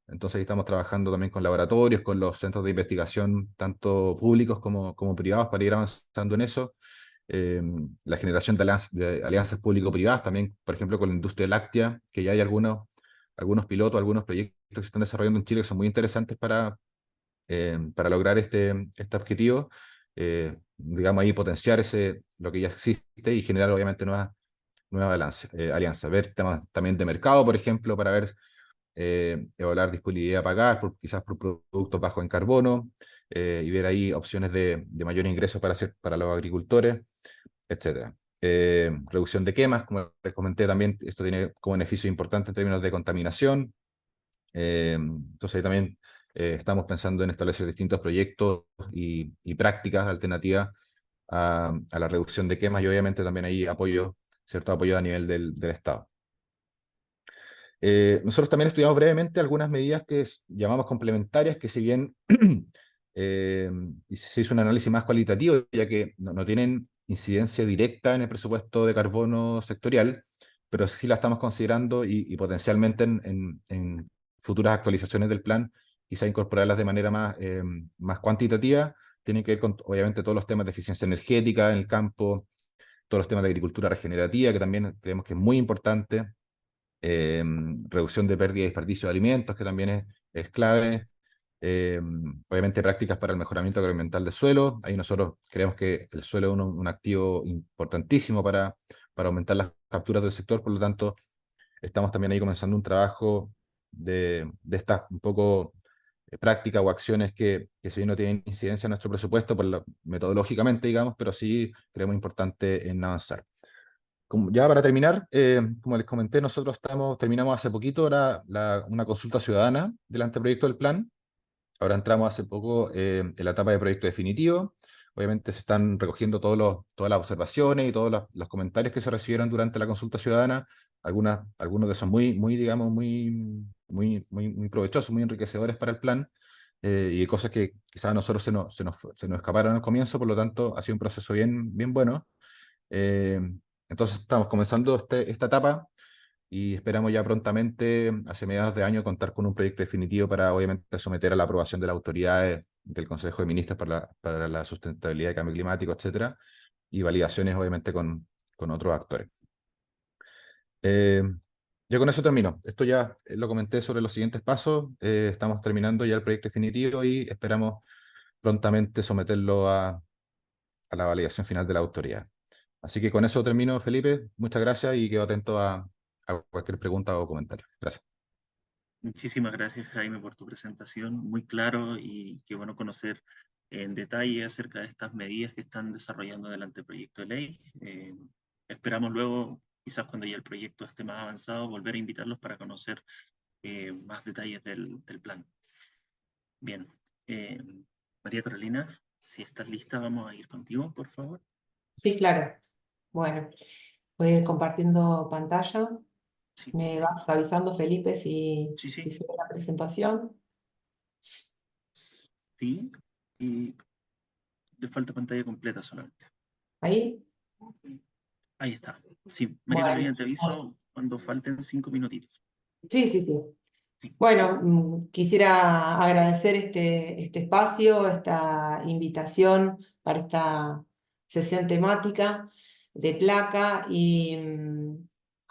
S1: Entonces ahí estamos trabajando también con laboratorios, con los centros de investigación, tanto públicos como privados, para ir avanzando en eso. La generación de alianzas público-privadas, también, por ejemplo, con la industria láctea, que ya hay algunos pilotos, algunos proyectos que se están desarrollando en Chile que son muy interesantes para lograr este objetivo. Digamos ahí potenciar lo que ya existe y generar obviamente nuevas alianzas. Ver temas también de mercado, por ejemplo, para ver evaluar disponibilidad a pagar, quizás por productos bajos en carbono, y ver ahí opciones de mayor ingreso para los agricultores, etcétera. Reducción de quemas, como les comenté también, esto tiene como beneficio importante en términos de contaminación. Entonces ahí también estamos pensando en establecer distintos proyectos y prácticas alternativas a la reducción de quemas y obviamente también hay cierto apoyo a nivel del Estado. Nosotros también estudiamos brevemente algunas medidas que llamamos complementarias, que si bien se hizo un análisis más cualitativo, ya que no tienen incidencia directa en el presupuesto de carbono sectorial, pero sí la estamos considerando y potencialmente en futuras actualizaciones del plan, quizá incorporarlas de manera más cuantitativa. Tienen que ver con, obviamente, todos los temas de eficiencia energética en el campo, todos los temas de agricultura regenerativa, que también creemos que es muy importante, reducción de pérdida y desperdicio de alimentos, que también es clave. Eh, Obviamente prácticas para el mejoramiento agroambiental del suelo. Ahí nosotros creemos que el suelo es un activo importantísimo para aumentar las capturas del sector, por lo tanto estamos también ahí comenzando un trabajo de estas un poco prácticas o acciones que si bien no tienen incidencia en nuestro presupuesto metodológicamente, digamos, pero sí creemos importante en avanzar. Ya para terminar, como les comenté, nosotros terminamos hace poquito una consulta ciudadana del anteproyecto del plan. Ahora entramos hace poco en la etapa de proyecto definitivo. Obviamente se están recogiendo todas las observaciones y todos los comentarios que se recibieron durante la consulta ciudadana. Algunos de esos digamos, muy provechosos, muy enriquecedores para el plan. Y hay cosas que quizás a nosotros se nos escaparon al comienzo, por lo tanto ha sido un proceso bien bueno. Eh, entonces estamos comenzando esta etapa y esperamos ya prontamente, hacia mediados de año, contar con un proyecto definitivo para obviamente someter a la aprobación de las autoridades del Consejo de Ministros para la sustentabilidad y cambio climático, etcétera, y validaciones obviamente con otros actores. Eh, yo con eso termino. Esto ya lo comenté sobre los siguientes pasos. Estamos terminando ya el proyecto definitivo y esperamos prontamente someterlo a la validación final de la autoridad. Así que con eso termino, Felipe. Muchas gracias y quedo atento a cualquier pregunta o comentario. Gracias.
S2: Muchísimas gracias, Jaime, por tu presentación. Muy claro y qué bueno conocer en detalle acerca de estas medidas que están desarrollando en el anteproyecto de ley. Esperamos luego, quizás cuando ya el proyecto esté más avanzado, volver a invitarlos para conocer más detalles del plan. Bien. María Carolina, si estás lista, vamos a ir contigo, por favor.
S4: Sí, claro. Bueno, voy a ir compartiendo pantalla.
S2: Sí,
S4: Me vas avisando, Felipe, si
S2: sí,
S4: se
S2: sí.
S4: ve la presentación.
S2: Sí. Y le falta pantalla completa solamente.
S4: Ahí.
S2: Ahí está. Sí, María
S4: Bueno,
S2: Carolina, te aviso cuando falten 5 minutitos.
S4: sí, sí, sí.
S2: Sí.
S4: Bueno, quisiera agradecer este espacio, esta invitación para esta sesión temática de placa y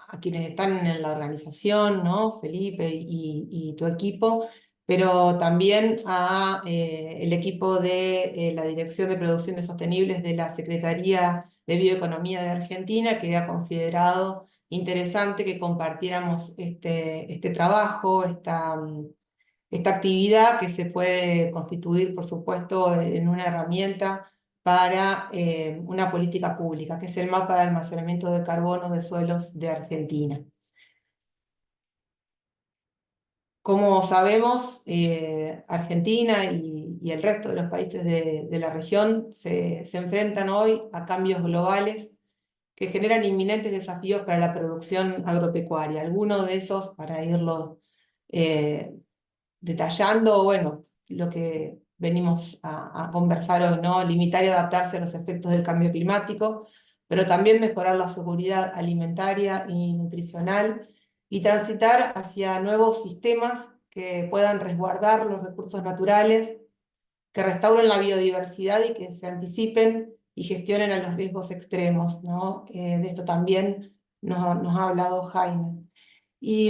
S4: a quienes están en la organización, ¿no? Felipe y tu equipo, pero también a el equipo de la Dirección de Producciones Sostenibles de la Secretaría de Bioeconomía de Argentina, que ha considerado interesante que compartiéramos este trabajo, esta actividad que se puede constituir, por supuesto, en una herramienta para una política pública, que es el mapa de almacenamiento de carbono de suelos de Argentina. Como sabemos, Argentina y el resto de los países de la región se enfrentan hoy a cambios globales que generan inminentes desafíos para la producción agropecuaria. Algunos de esos, para irlos detallando, bueno, lo que venimos a conversar hoy, ¿no? Limitar y adaptarse a los efectos del cambio climático, pero también mejorar la seguridad alimentaria y nutricional y transitar hacia nuevos sistemas que puedan resguardar los recursos naturales, que restauren la biodiversidad y que se anticipen y gestionen a los riesgos extremos, ¿no? De esto también nos ha hablado Jaime. Y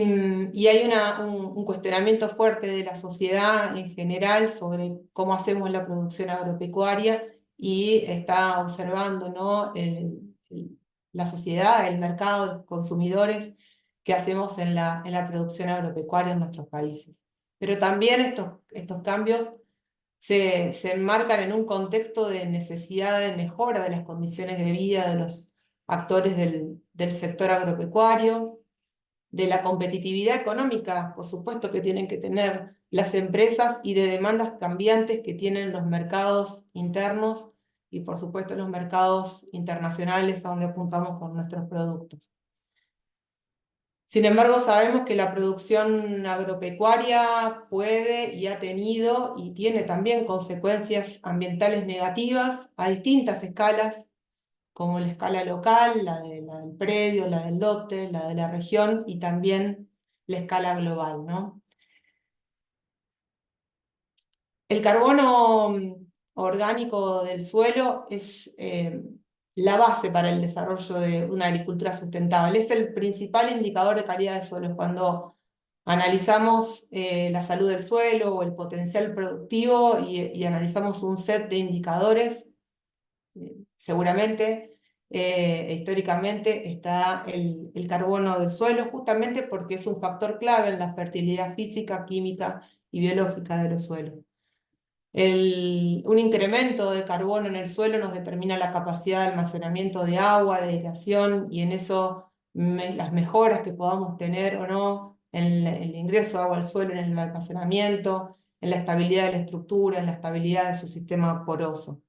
S4: hay un cuestionamiento fuerte de la sociedad en general sobre cómo hacemos la producción agropecuaria y está observando, ¿no? La sociedad, el mercado, los consumidores, qué hacemos en la producción agropecuaria en nuestros países. Pero también estos cambios se enmarcan en un contexto de necesidad de mejora de las condiciones de vida de los actores del sector agropecuario, de la competitividad económica, por supuesto, que tienen que tener las empresas y de demandas cambiantes que tienen los mercados internos y, por supuesto, los mercados internacionales a donde apuntamos con nuestros productos. Sin embargo, sabemos que la producción agropecuaria puede y ha tenido y tiene también consecuencias ambientales negativas a distintas escalas, como la escala local, la del predio, la del lote, la de la región y también la escala global, ¿no? El carbono orgánico del suelo es la base para el desarrollo de una agricultura sustentable. Es el principal indicador de calidad de suelos. Cuando Analizamos la salud del suelo o el potencial productivo y analizamos un set de indicadores. Seguramente, históricamente, está el carbono del suelo, justamente porque es un factor clave en la fertilidad física, química y biológica de los suelos. Un incremento de carbono en el suelo nos determina la capacidad de almacenamiento de agua, de aireación, y en eso las mejoras que podamos tener o no en el ingreso de agua al suelo, en el almacenamiento, en la estabilidad de la estructura, en la estabilidad de su sistema poroso.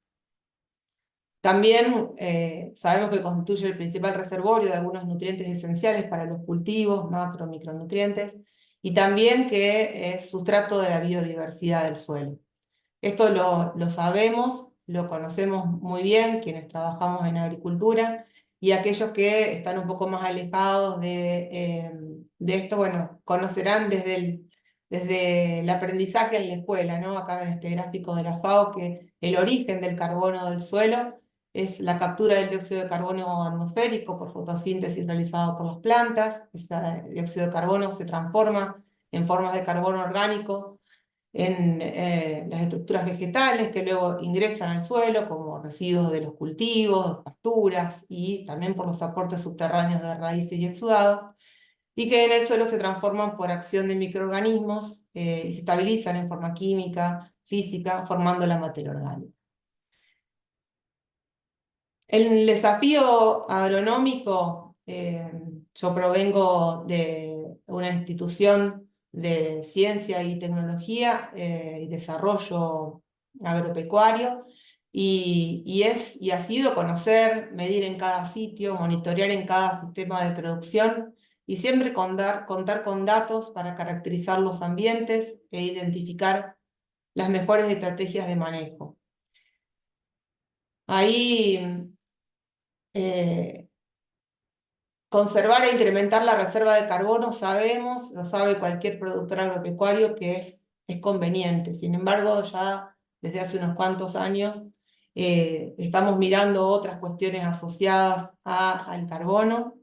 S4: También sabemos que constituye el principal reservorio de algunos nutrientes esenciales para los cultivos, macro, micronutrientes, y también que es sustrato de la biodiversidad del suelo. Esto lo sabemos, lo conocemos muy bien quienes trabajamos en agricultura, y aquellos que están un poco más alejados de esto, bueno, conocerán desde el aprendizaje en la escuela, ¿no? Acá en este gráfico de la FAO, que el origen del carbono del suelo es la captura del dióxido de carbono atmosférico por fotosíntesis realizado por las plantas. Ese dióxido de carbono se transforma en formas de carbono orgánico en las estructuras vegetales que luego ingresan al suelo como residuos de los cultivos, pasturas, y también por los aportes subterráneos de raíces y exudados, y que en el suelo se transforman por acción de microorganismos y se estabilizan en forma química, física, formando la materia orgánica. El desafío agronómico, yo provengo de una institución de ciencia y tecnología y desarrollo agropecuario, y ha sido conocer, medir en cada sitio, monitorear en cada sistema de producción, y siempre contar con datos para caracterizar los ambientes e identificar las mejores estrategias de manejo. Ahí conservar e incrementar la reserva de carbono, sabemos, lo sabe cualquier productor agropecuario, que es conveniente. Sin embargo, ya desde hace unos cuantos años estamos mirando otras cuestiones asociadas al carbono.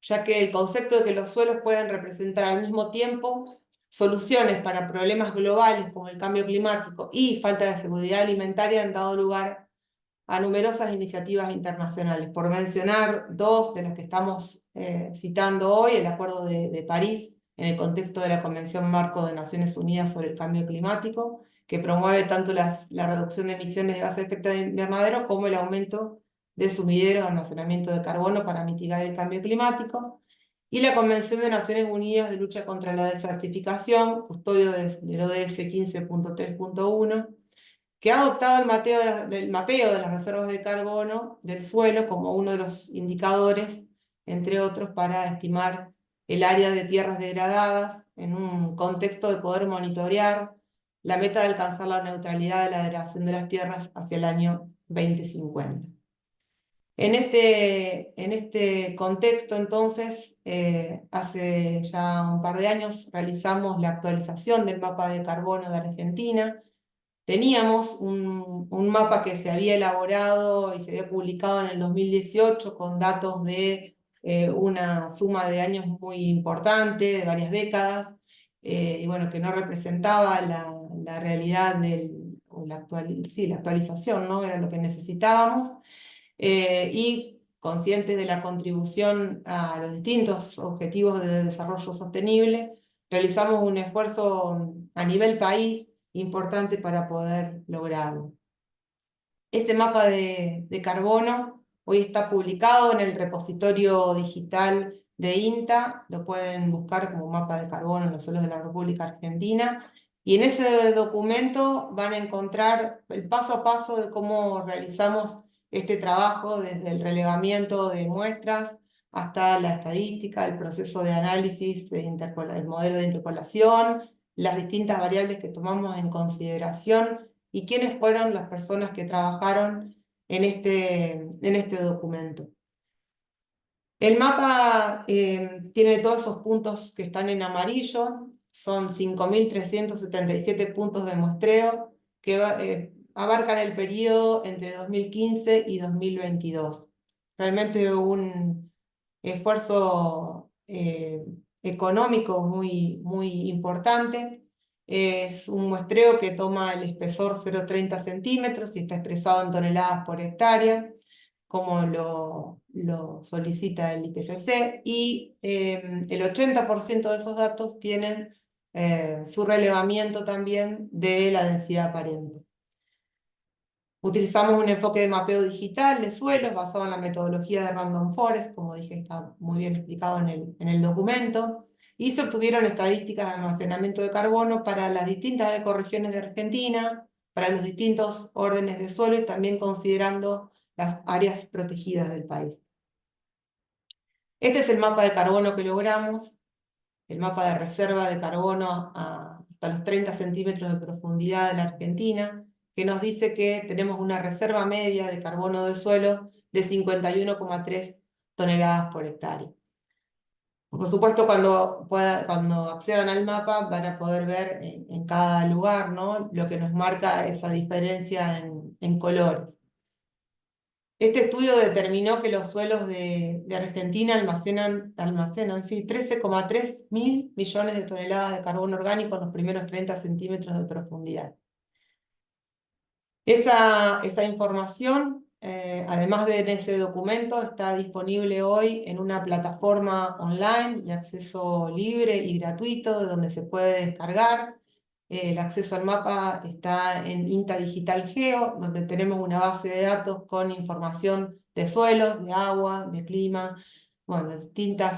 S4: Ya que el concepto de que los suelos pueden representar al mismo tiempo soluciones para problemas globales como el cambio climático y falta de seguridad alimentaria han dado lugar a numerosas iniciativas internacionales. Por mencionar dos de las que estamos citando hoy: el Acuerdo de París, en el contexto de la Convención Marco de Naciones Unidas sobre el Cambio Climático, que promueve tanto la reducción de emisiones de gases de efecto invernadero como el aumento de sumideros de almacenamiento de carbono para mitigar el cambio climático, y la Convención de Naciones Unidas de Lucha contra la Desertificación, custodio del ODS 15.3.1, que ha adoptado el mapeo de las reservas de carbono del suelo como uno de los indicadores, entre otros, para estimar el área de tierras degradadas en un contexto de poder monitorear la meta de alcanzar la neutralidad de la degradación de las tierras hacia el año 2050. En este contexto, entonces, hace ya un par de años realizamos la actualización del mapa de carbono de Argentina. Teníamos un mapa que se había elaborado y se había publicado en el 2018 con datos de una suma de años muy importante, de varias décadas, y bueno, que no representaba la realidad la actualización, ¿no? Era lo que necesitábamos. Y conscientes de la contribución a los distintos objetivos de desarrollo sostenible, realizamos un esfuerzo a nivel país importante para poder lograrlo. Este mapa de carbono hoy está publicado en el repositorio digital de INTA, lo pueden buscar como mapa de carbono en los suelos de la República Argentina, y en ese documento van a encontrar el paso a paso de cómo realizamos este trabajo, desde el relevamiento de muestras hasta la estadística, el proceso de análisis, el modelo de interpolación, las distintas variables que tomamos en consideración y quiénes fueron las personas que trabajaron en este documento. El mapa tiene todos esos puntos que están en amarillo, son 5.377 puntos de muestreo que abarcan el periodo entre 2015 y 2022. realmente un esfuerzo económico muy importante. Es un muestreo que toma el espesor 0,30 centímetros y está expresado en toneladas por hectárea, como lo solicita el IPCC, y el 80% de esos datos tienen su relevamiento también de la densidad aparente. Utilizamos un enfoque de mapeo digital de suelos basado en la metodología de Random Forest, como dije, está muy bien explicado en el documento, y se obtuvieron estadísticas de almacenamiento de carbono para las distintas ecorregiones de Argentina, para los distintos órdenes de suelo y también considerando las áreas protegidas del país. Este es el mapa de carbono que logramos, el mapa de reserva de carbono hasta los 30 centímetros de profundidad de la Argentina, que nos dice que tenemos una reserva media de carbono del suelo de 51,3 toneladas por hectárea. Por supuesto, cuando accedan al mapa van a poder ver en cada lugar, ¿no?, lo que nos marca esa diferencia en colores. Este estudio determinó que los suelos de Argentina almacenan 13,3 mil millones de toneladas de carbono orgánico en los primeros 30 centímetros de profundidad. Esa información, además de en ese documento, está disponible hoy en una plataforma online de acceso libre y gratuito, de donde se puede descargar. El acceso al mapa está en INTA Digital Geo, donde tenemos una base de datos con información de suelos, de agua, de clima, bueno, de distintos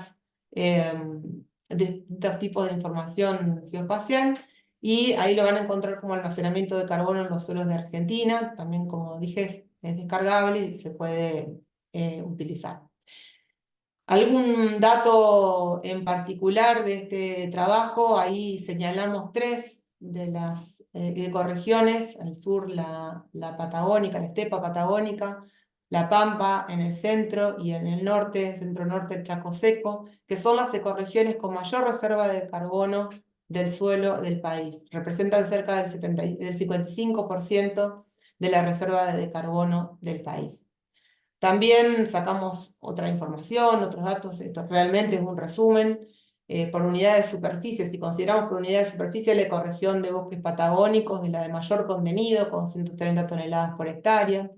S4: tipos de información geoespacial, y ahí lo van a encontrar como almacenamiento de carbono en los suelos de Argentina. También, como dije, es descargable y se puede utilizar. ¿Algún dato en particular de este trabajo? Ahí señalamos 3 de las ecorregiones: al sur la patagónica, la estepa patagónica, la pampa en el centro, y en el norte, centro-norte, el Chaco Seco, que son las ecorregiones con mayor reserva de carbono del suelo del país. Representan cerca del 55% de la reserva de carbono del país. También sacamos otra información, otros datos. Esto realmente es un resumen por unidad de superficie. Si consideramos por unidad de superficie la ecorregión de bosques patagónicos, de la de mayor contenido, con 130 toneladas por hectárea.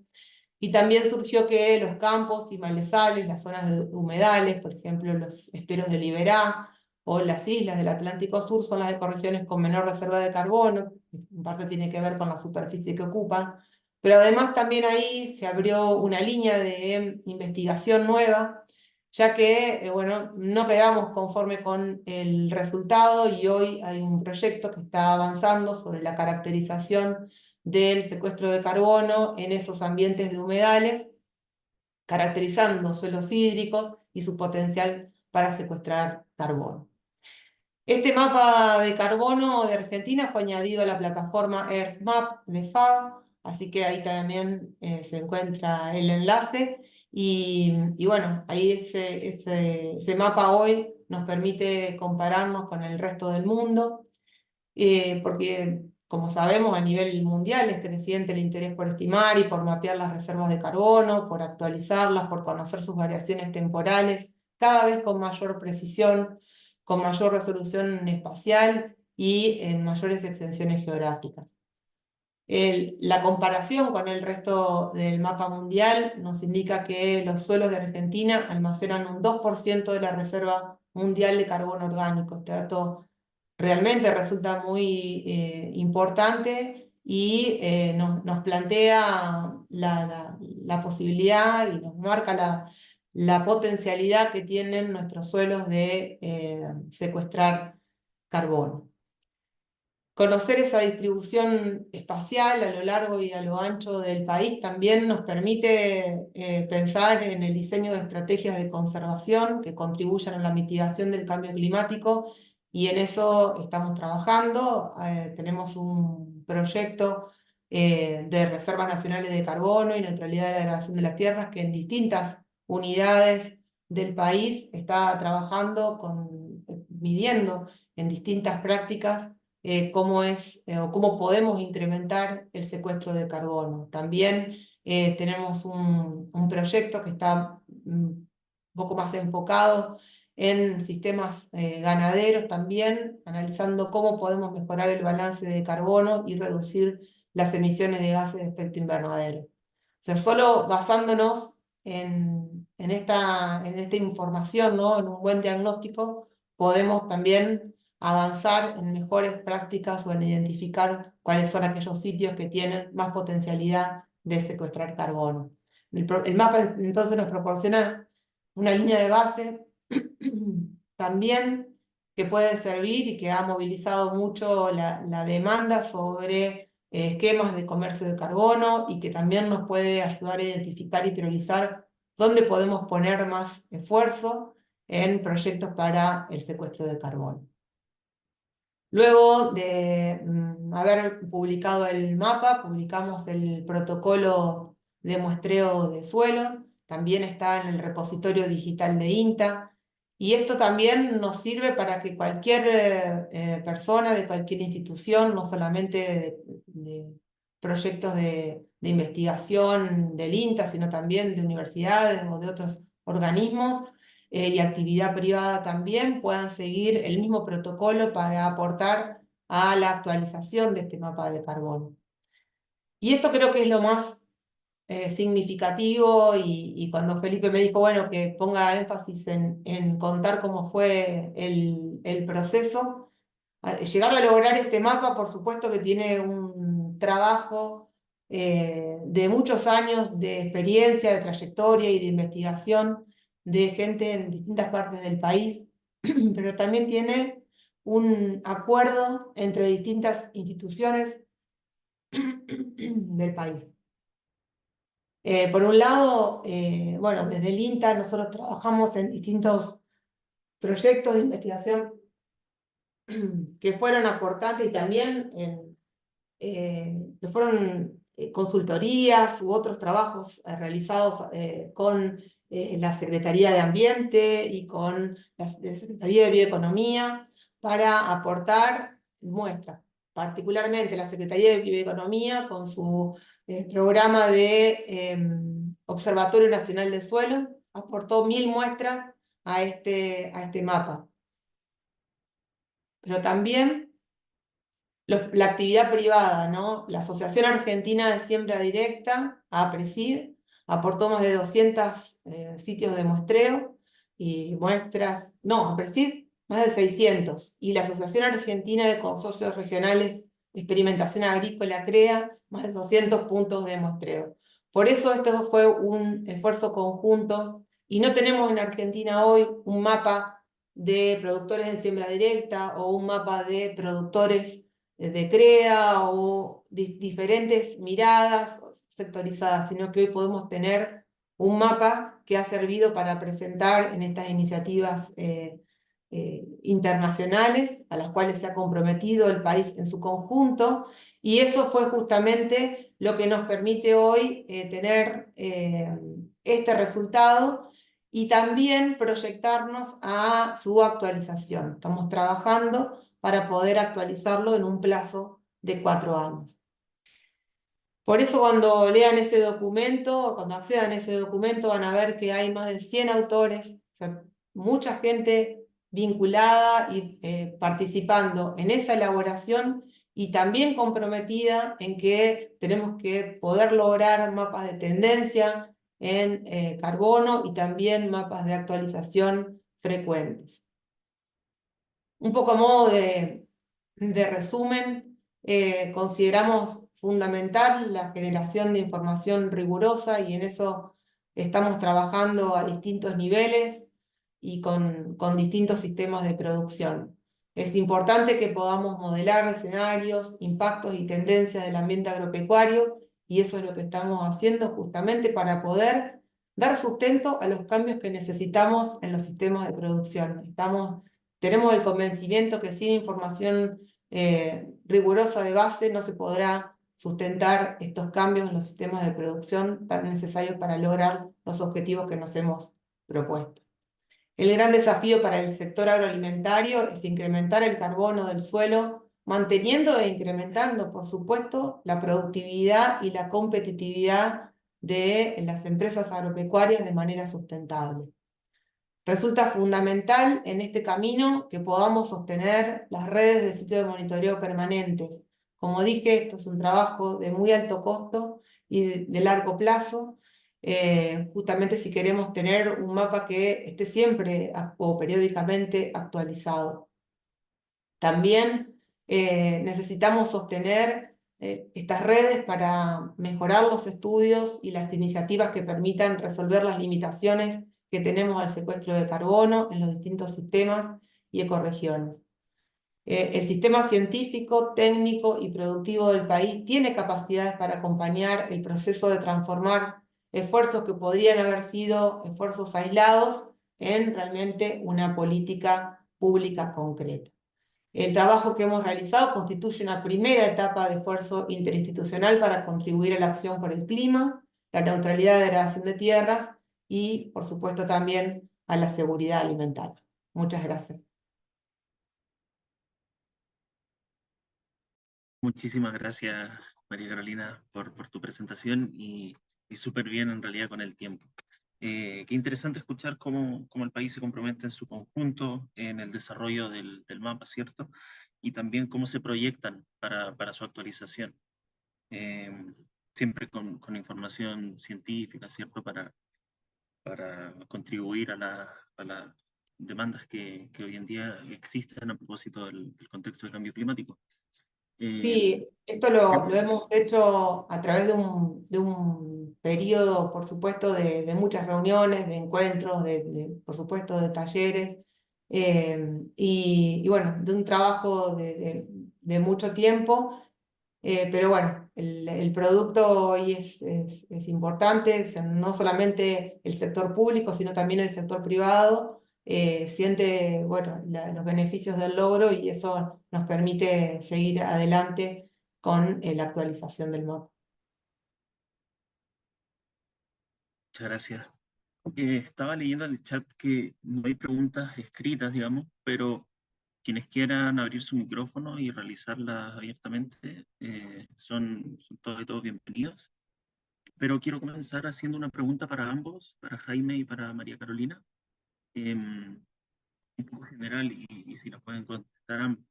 S4: Y también surgió que los campos y malezales, las zonas de humedales, por ejemplo los esteros de Liberá o las islas del Atlántico Sur, son las ecorregiones con menor reserva de carbono. En parte tiene que ver con la superficie que ocupan. Pero además también ahí se abrió una línea de investigación nueva, ya que bueno, no quedamos conforme con el resultado, y hoy hay un proyecto que está avanzando sobre la caracterización del secuestro de carbono en esos ambientes de humedales, caracterizando suelos hídricos y su potencial para secuestrar carbono. Este mapa de carbono de Argentina fue añadido a la plataforma EarthMap de FAO, así que ahí también se encuentra el enlace. Y bueno, ahí ese mapa hoy nos permite compararnos con el resto del mundo, porque, como sabemos, a nivel mundial es creciente el interés por estimar y por mapear las reservas de carbono, por actualizarlas, por conocer sus variaciones temporales, cada vez con mayor precisión, con mayor resolución espacial y en mayores extensiones geográficas. La comparación con el resto del mapa mundial nos indica que los suelos de Argentina almacenan un 2% de la reserva mundial de carbono orgánico. Este dato realmente resulta muy importante y nos plantea la posibilidad y nos marca la potencialidad que tienen nuestros suelos de secuestrar carbono. Conocer esa distribución espacial a lo largo y a lo ancho del país también nos permite pensar en el diseño de estrategias de conservación que contribuyan a la mitigación del cambio climático, y en eso estamos trabajando. Tenemos un proyecto de reservas nacionales de carbono y neutralidad de la degradación de las tierras, que en distintas unidades del país está trabajando midiendo en distintas prácticas cómo podemos incrementar el secuestro de carbono. También tenemos un proyecto que está un poco más enfocado en sistemas ganaderos también, analizando cómo podemos mejorar el balance de carbono y reducir las emisiones de gases de efecto invernadero. O sea, solo basándonos en esta información, ¿no? En un buen diagnóstico, podemos también avanzar en mejores prácticas o en identificar cuáles son aquellos sitios que tienen más potencialidad de secuestrar carbono. El mapa entonces nos proporciona una línea de base también que puede servir y que ha movilizado mucho la demanda sobre esquemas de comercio de carbono y que también nos puede ayudar a identificar y priorizar dónde podemos poner más esfuerzo en proyectos para el secuestro de carbono. Luego de haber publicado el mapa, publicamos el protocolo de muestreo de suelo, también está en el repositorio digital de INTA, y esto también nos sirve para que cualquier persona de cualquier institución, no solamente de proyectos de investigación del INTA, sino también de universidades o de otros organismos, y actividad privada también puedan seguir el mismo protocolo para aportar a la actualización de este mapa de carbono. Y esto creo que es lo más significativo y cuando Felipe me dijo, bueno, que ponga énfasis en contar cómo fue el proceso, llegar a lograr este mapa, por supuesto que tiene un trabajo de muchos años de experiencia, de trayectoria y de investigación de gente en distintas partes del país, pero también tiene un acuerdo entre distintas instituciones del país. Por un lado, bueno, desde el INTA nosotros trabajamos en distintos proyectos de investigación que fueron aportantes y también que fueron consultorías u otros trabajos realizados con la Secretaría de Ambiente y con la Secretaría de Bioeconomía para aportar muestras, particularmente la Secretaría de Bioeconomía con su programa de Observatorio Nacional del Suelo, aportó 1000 muestras a este mapa. Pero también la actividad privada, ¿no? La Asociación Argentina de Siembra Directa, APRESID, aportó más de 200 sitios de muestreo y muestras, no, APRESID, más de 600. Y la Asociación Argentina de Consorcios Regionales de Experimentación Agrícola, CREA, más de 200 puntos de muestreo. Por eso esto fue un esfuerzo conjunto y no tenemos en Argentina hoy un mapa de productores en siembra directa o un mapa de productores de CREA o diferentes miradas sectorizadas, sino que hoy podemos tener un mapa que ha servido para presentar en estas iniciativas internacionales a las cuales se ha comprometido el país en su conjunto, y eso fue justamente lo que nos permite hoy tener este resultado y también proyectarnos a su actualización. Estamos trabajando para poder actualizarlo en un plazo de 4 años. Por eso cuando lean ese documento, cuando accedan a ese documento, van a ver que hay más de 100 autores, o sea, mucha gente vinculada y participando en esa elaboración y también comprometida en que tenemos que poder lograr mapas de tendencia en carbono y también mapas de actualización frecuentes. Un poco a modo de resumen, consideramos fundamental la generación de información rigurosa y en eso estamos trabajando a distintos niveles y con distintos sistemas de producción. Es importante que podamos modelar escenarios, impactos y tendencias del ambiente agropecuario y eso es lo que estamos haciendo justamente para poder dar sustento a los cambios que necesitamos en los sistemas de producción. Tenemos el convencimiento que sin información rigurosa de base no se podrá sustentar estos cambios en los sistemas de producción tan necesarios para lograr los objetivos que nos hemos propuesto. El gran desafío para el sector agroalimentario es incrementar el carbono del suelo, manteniendo e incrementando, por supuesto, la productividad y la competitividad de las empresas agropecuarias de manera sustentable. Resulta fundamental en este camino que podamos sostener las redes de sitio de monitoreo permanentes. Como dije, esto es un trabajo de muy alto costo y de largo plazo, justamente si queremos tener un mapa que esté siempre o periódicamente actualizado. También necesitamos sostener estas redes para mejorar los estudios y las iniciativas que permitan resolver las limitaciones que tenemos al secuestro de carbono en los distintos sistemas y ecorregiones. El sistema científico, técnico y productivo del país tiene capacidades para acompañar el proceso de transformar esfuerzos que podrían haber sido esfuerzos aislados en realmente una política pública concreta. El trabajo que hemos realizado constituye una primera etapa de esfuerzo interinstitucional para contribuir a la acción por el clima, la neutralidad de degradación de tierras y, por supuesto, también a la seguridad alimentaria. Muchas gracias.
S2: Muchísimas gracias, María Carolina, por tu presentación y súper bien en realidad con el tiempo. Qué interesante escuchar cómo el país se compromete en su conjunto en el desarrollo del mapa, ¿cierto? Y también cómo se proyectan para su actualización. Siempre con información científica, ¿cierto? Para contribuir a las demandas que hoy en día existen a propósito del contexto del cambio climático.
S4: Sí, esto lo hemos hecho a través de un periodo, por supuesto, de muchas reuniones, de encuentros, por supuesto, de talleres, y bueno, de un trabajo de mucho tiempo, pero bueno, el producto hoy es importante, o sea, no solamente el sector público, sino también el sector privado. Siente, bueno, los beneficios del logro y eso nos permite seguir adelante con la actualización del mapa.
S2: Muchas gracias. Estaba leyendo en el chat que no hay preguntas escritas, digamos, pero quienes quieran abrir su micrófono y realizarlas abiertamente son todos bienvenidos. Pero quiero comenzar haciendo una pregunta para ambos, para Jaime y para María Carolina, un poco general y si nos pueden contestar ambos.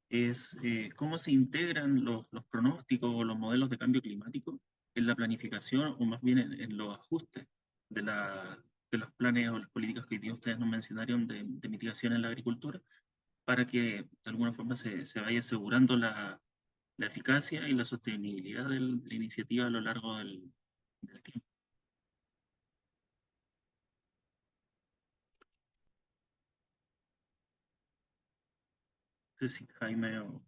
S2: Es cómo se integran los pronósticos o los modelos de cambio climático en la planificación o más bien en los ajustes de, de los planes o las políticas que hoy día ustedes nos mencionaron de mitigación en la agricultura, para que de alguna forma se vaya asegurando la eficacia y la sostenibilidad de la iniciativa a lo largo del tiempo. No sé si Jaime o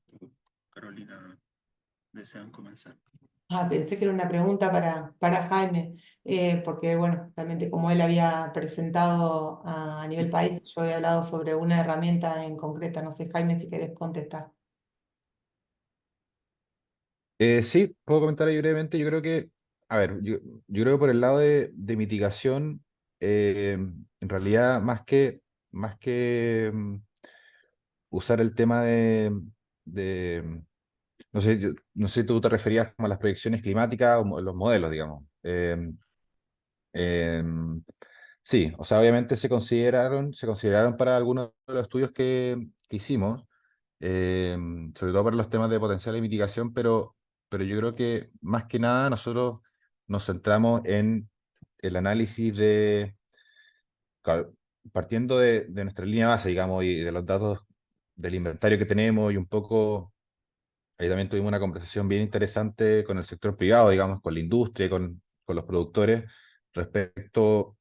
S2: Carolina desean comenzar.
S4: Pensé que era una pregunta para Jaime, porque bueno, realmente como él había presentado a nivel país, yo he hablado sobre una herramienta en concreta. No sé, Jaime, si querés contestar.
S1: Sí, puedo comentar ahí brevemente. Yo creo que, a ver, yo creo que por el lado de mitigación, en realidad, más que usar el tema de no sé, no sé si tú te referías como a las proyecciones climáticas o los modelos, digamos. Em, sí, o sea, obviamente se consideraron para algunos de los estudios que hicimos, sobre todo para los temas de potencial de mitigación, pero yo creo que más que nada nosotros nos centramos en el análisis claro, partiendo de nuestra línea base, digamos, y de los datos del inventario que tenemos y un poco. Ahí también tuvimos una conversación bien interesante con el sector privado, digamos, con la industria, con los productores, respecto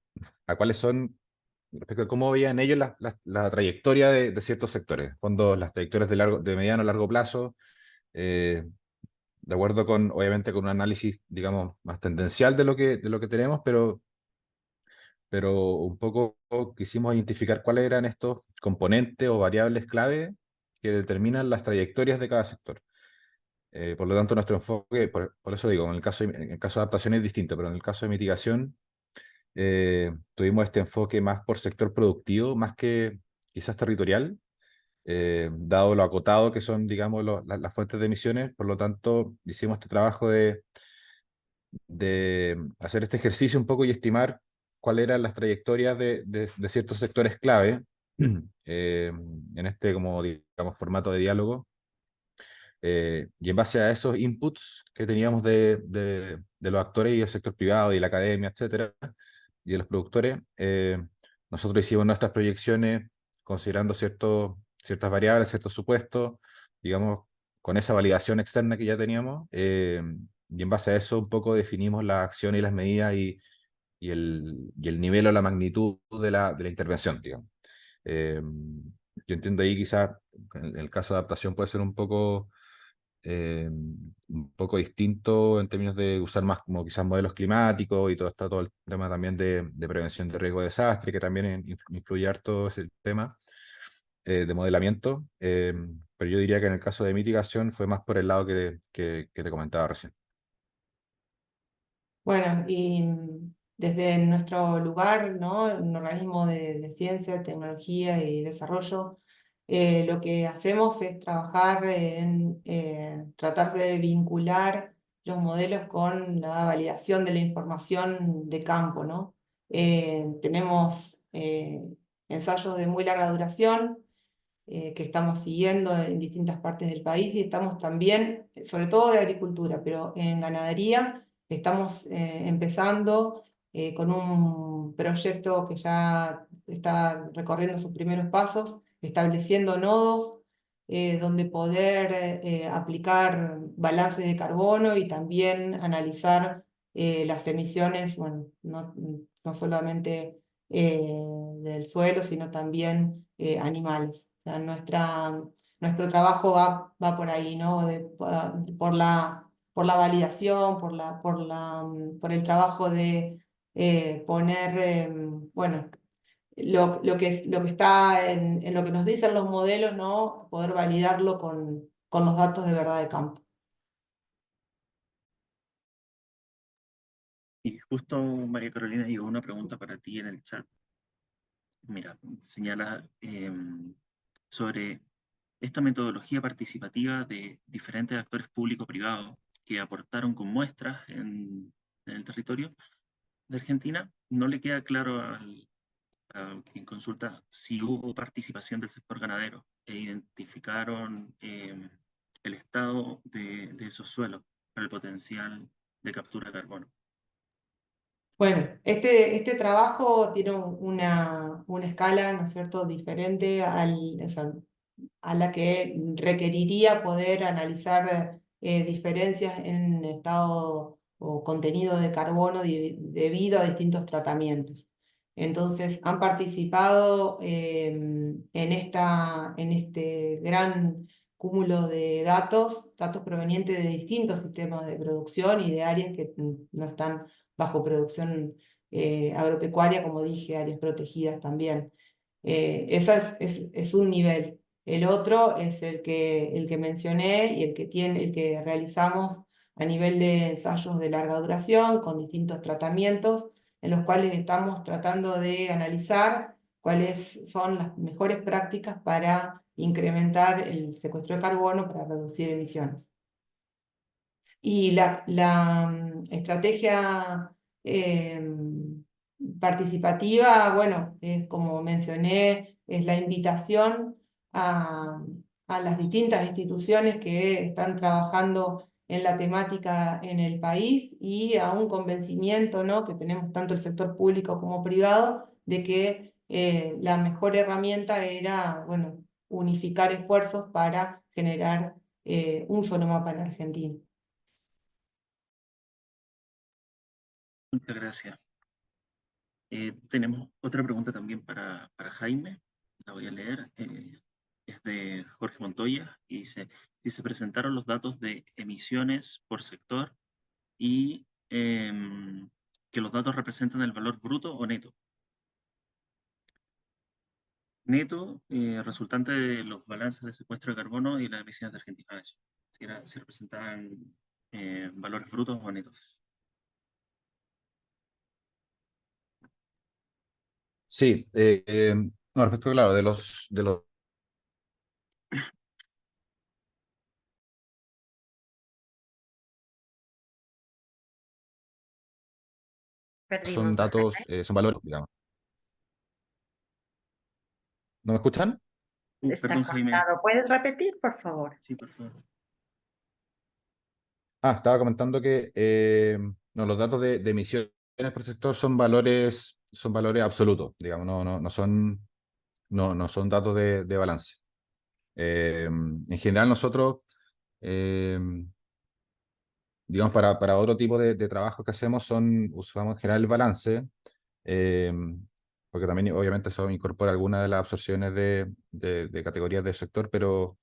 S1: a respecto a cómo veían ellos la trayectoria de ciertos sectores. En fondo, las trayectorias de mediano a largo plazo, eh, de acuerdo con, obviamente, con un análisis, digamos, más tendencial de lo que tenemos, pero un poco quisimos identificar cuáles eran estos componentes o variables clave que determinan las trayectorias de cada sector. Por lo tanto, nuestro enfoque, por eso digo, en el caso de adaptación es distinto, pero en el caso de mitigación tuvimos este enfoque más por sector productivo, más que quizás territorial, dado lo acotado que son, digamos, las fuentes de emisiones. Por lo tanto, hicimos este trabajo de hacer este ejercicio un poco y estimar cuáles eran las trayectorias de ciertos sectores clave en este, como digamos, formato de diálogo. Y en base a esos inputs que teníamos de los actores y el sector privado y la academia, etcétera, y de los productores, nosotros hicimos nuestras proyecciones considerando ciertas variables, ciertos supuestos, digamos, con esa validación externa que ya teníamos, y en base a eso un poco definimos las acciones y las medidas y el nivel o la magnitud de la intervención, digamos. Eh, yo entiendo ahí quizás en el caso de adaptación puede ser un poco distinto en términos de usar más como quizás modelos climáticos y todo el tema también de prevención de riesgo de desastre, que también influye harto ese tema de modelamiento, pero yo diría que en el caso de mitigación fue más por el lado que te comentaba recién.
S4: Bueno, y desde nuestro lugar, ¿no? Un organismo de ciencia, tecnología y desarrollo, lo que hacemos es trabajar en tratar de vincular los modelos con la validación de la información de campo, ¿no? Tenemos ensayos de muy larga duración que estamos siguiendo en distintas partes del país y estamos también, sobre todo de agricultura, pero en ganadería estamos empezando con un proyecto que ya está recorriendo sus primeros pasos, estableciendo nodos donde poder aplicar balances de carbono y también analizar las emisiones, bueno, no solamente del suelo, sino también animales. O sea, nuestro trabajo va por ahí, ¿no? Por la validación, por el trabajo de poner, bueno, lo que está en lo que nos dicen los modelos, ¿no? Poder validarlo con los datos de verdad de campo.
S2: Y justo, María Carolina, llegó una pregunta para ti en el chat. Mira, señala sobre esta metodología participativa de diferentes actores público-privados que aportaron con muestras en el territorio de Argentina. No le queda claro a quien consulta si hubo participación del sector ganadero e identificaron el estado de esos suelos para el potencial de captura de carbono.
S4: Bueno, este trabajo tiene una escala, ¿no es cierto?, diferente o sea, a la que requeriría poder analizar diferencias en estado o contenido de carbono debido a distintos tratamientos. Entonces, han participado en este gran cúmulo de datos provenientes de distintos sistemas de producción y de áreas que no están bajo producción agropecuaria, como dije, áreas protegidas también. Ese es un nivel. El otro es el que mencioné y el que realizamos a nivel de ensayos de larga duración con distintos tratamientos en los cuales estamos tratando de analizar cuáles son las mejores prácticas para incrementar el secuestro de carbono para reducir emisiones. Y la estrategia participativa, bueno, es como mencioné, es la invitación a las distintas instituciones que están trabajando en la temática en el país y a un convencimiento, ¿no?, que tenemos tanto el sector público como privado de que la mejor herramienta era, bueno, unificar esfuerzos para generar un solo mapa en Argentina.
S2: Muchas gracias. Tenemos otra pregunta también para Jaime, la voy a leer. Es de Jorge Montoya y dice, si se presentaron los datos de emisiones por sector y que los datos representan el valor bruto o neto. Neto, resultante de los balances de secuestro de carbono y las emisiones de Argentina. Eso. Si representaban valores brutos o netos.
S1: Sí, no, respecto, claro, de los son
S5: Perdimos a
S1: datos,
S5: Jaime.
S1: son valores, digamos. ¿No me escuchan?
S5: Está
S2: Perdón, Jaime.
S5: cortado. ¿Puedes repetir, por favor?
S2: Sí, por favor.
S1: Estaba comentando que no, los datos de emisiones por sector son valores absolutos, digamos, no son datos de balance. En general nosotros, eh, digamos, para otro tipo de trabajos que hacemos usamos en general el balance, eh, porque también obviamente eso incorpora algunas de las absorciones de categorías del sector, pero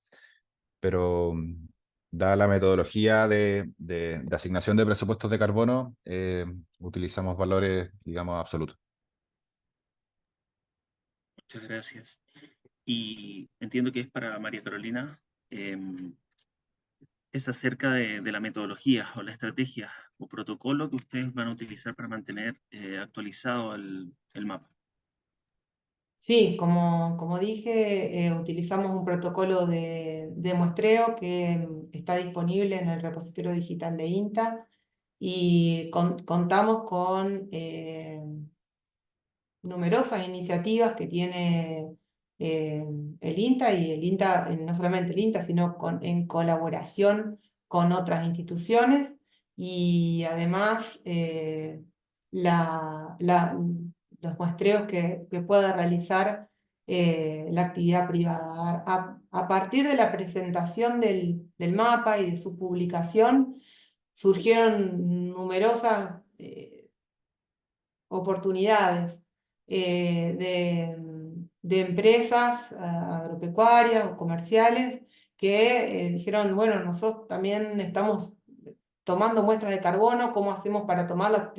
S1: dada la metodología de asignación de presupuestos de carbono, utilizamos valores, digamos, absolutos.
S2: Muchas gracias. Y entiendo que es para María Carolina. Es acerca de la metodología o la estrategia o protocolo que ustedes van a utilizar para mantener actualizado el mapa.
S4: Sí, como dije, utilizamos un protocolo de muestreo que está disponible en el repositorio digital de INTA y contamos con numerosas iniciativas que tiene el INTA y el INTA, no solamente el INTA, sino en colaboración con otras instituciones y además los muestreos que pueda realizar la actividad privada. A partir de la presentación del mapa y de su publicación, surgieron numerosas oportunidades de empresas agropecuarias o comerciales que dijeron, bueno, nosotros también estamos tomando muestras de carbono, ¿cómo hacemos para tomarlas?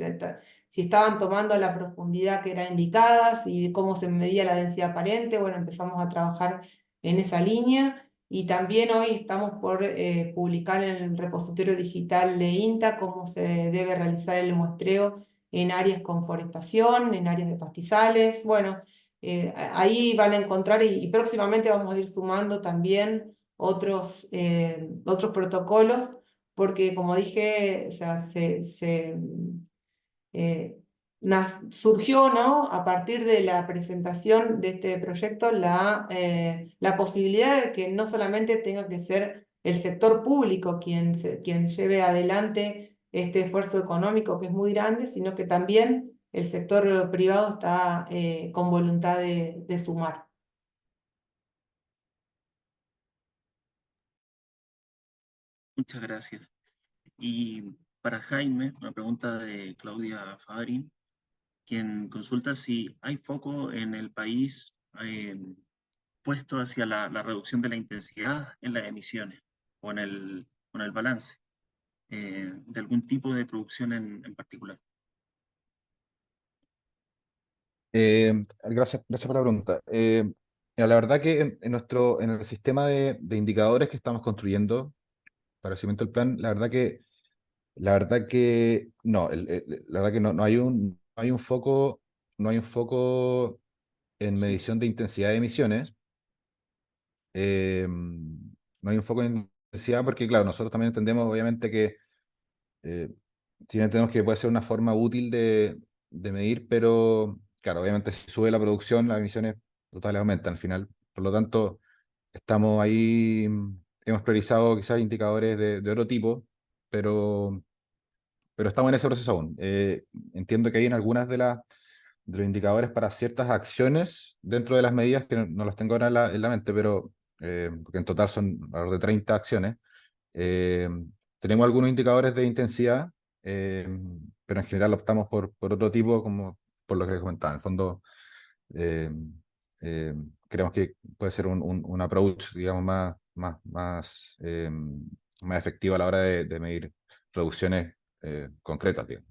S4: Si estaban tomando a la profundidad que era indicada, si cómo se medía la densidad aparente, bueno, empezamos a trabajar en esa línea. Y también hoy estamos por publicar en el repositorio digital de INTA cómo se debe realizar el muestreo en áreas con forestación, en áreas de pastizales. Bueno, ahí van a encontrar y próximamente vamos a ir sumando también otros protocolos, porque como dije, o sea, surgió, ¿no? A partir de la presentación de este proyecto la posibilidad de que no solamente tenga que ser el sector público quien lleve adelante este esfuerzo económico que es muy grande, sino que también el sector privado está con voluntad de sumar.
S2: Muchas gracias. Y para Jaime, una pregunta de Claudia Fabri, quien consulta si hay foco en el país puesto hacia la reducción de la intensidad en las emisiones o en el balance de algún tipo de producción en particular.
S1: Gracias por la pregunta. Mira, la verdad que en el sistema de indicadores que estamos construyendo para el seguimiento del plan, la verdad que no, la verdad que no hay un foco, no hay un foco en medición de intensidad de emisiones. No hay un foco en intensidad porque, claro, nosotros también entendemos, obviamente, que si entendemos que puede ser una forma útil de medir, pero, claro, obviamente si sube la producción, las emisiones totales aumentan al final. Por lo tanto, estamos ahí, hemos priorizado quizás indicadores de otro tipo, pero, pero estamos en ese proceso aún. Entiendo que hay en algunas de los indicadores para ciertas acciones dentro de las medidas, que no las tengo ahora en la mente, pero porque en total son alrededor de 30 acciones. Eh, Tenemos algunos indicadores de intensidad, eh, pero en general optamos por otro tipo, como por lo que les comentaba. En el fondo, eh, eh, creemos que puede ser un approach, digamos, más efectivo a la hora de medir reducciones concretas, digamos.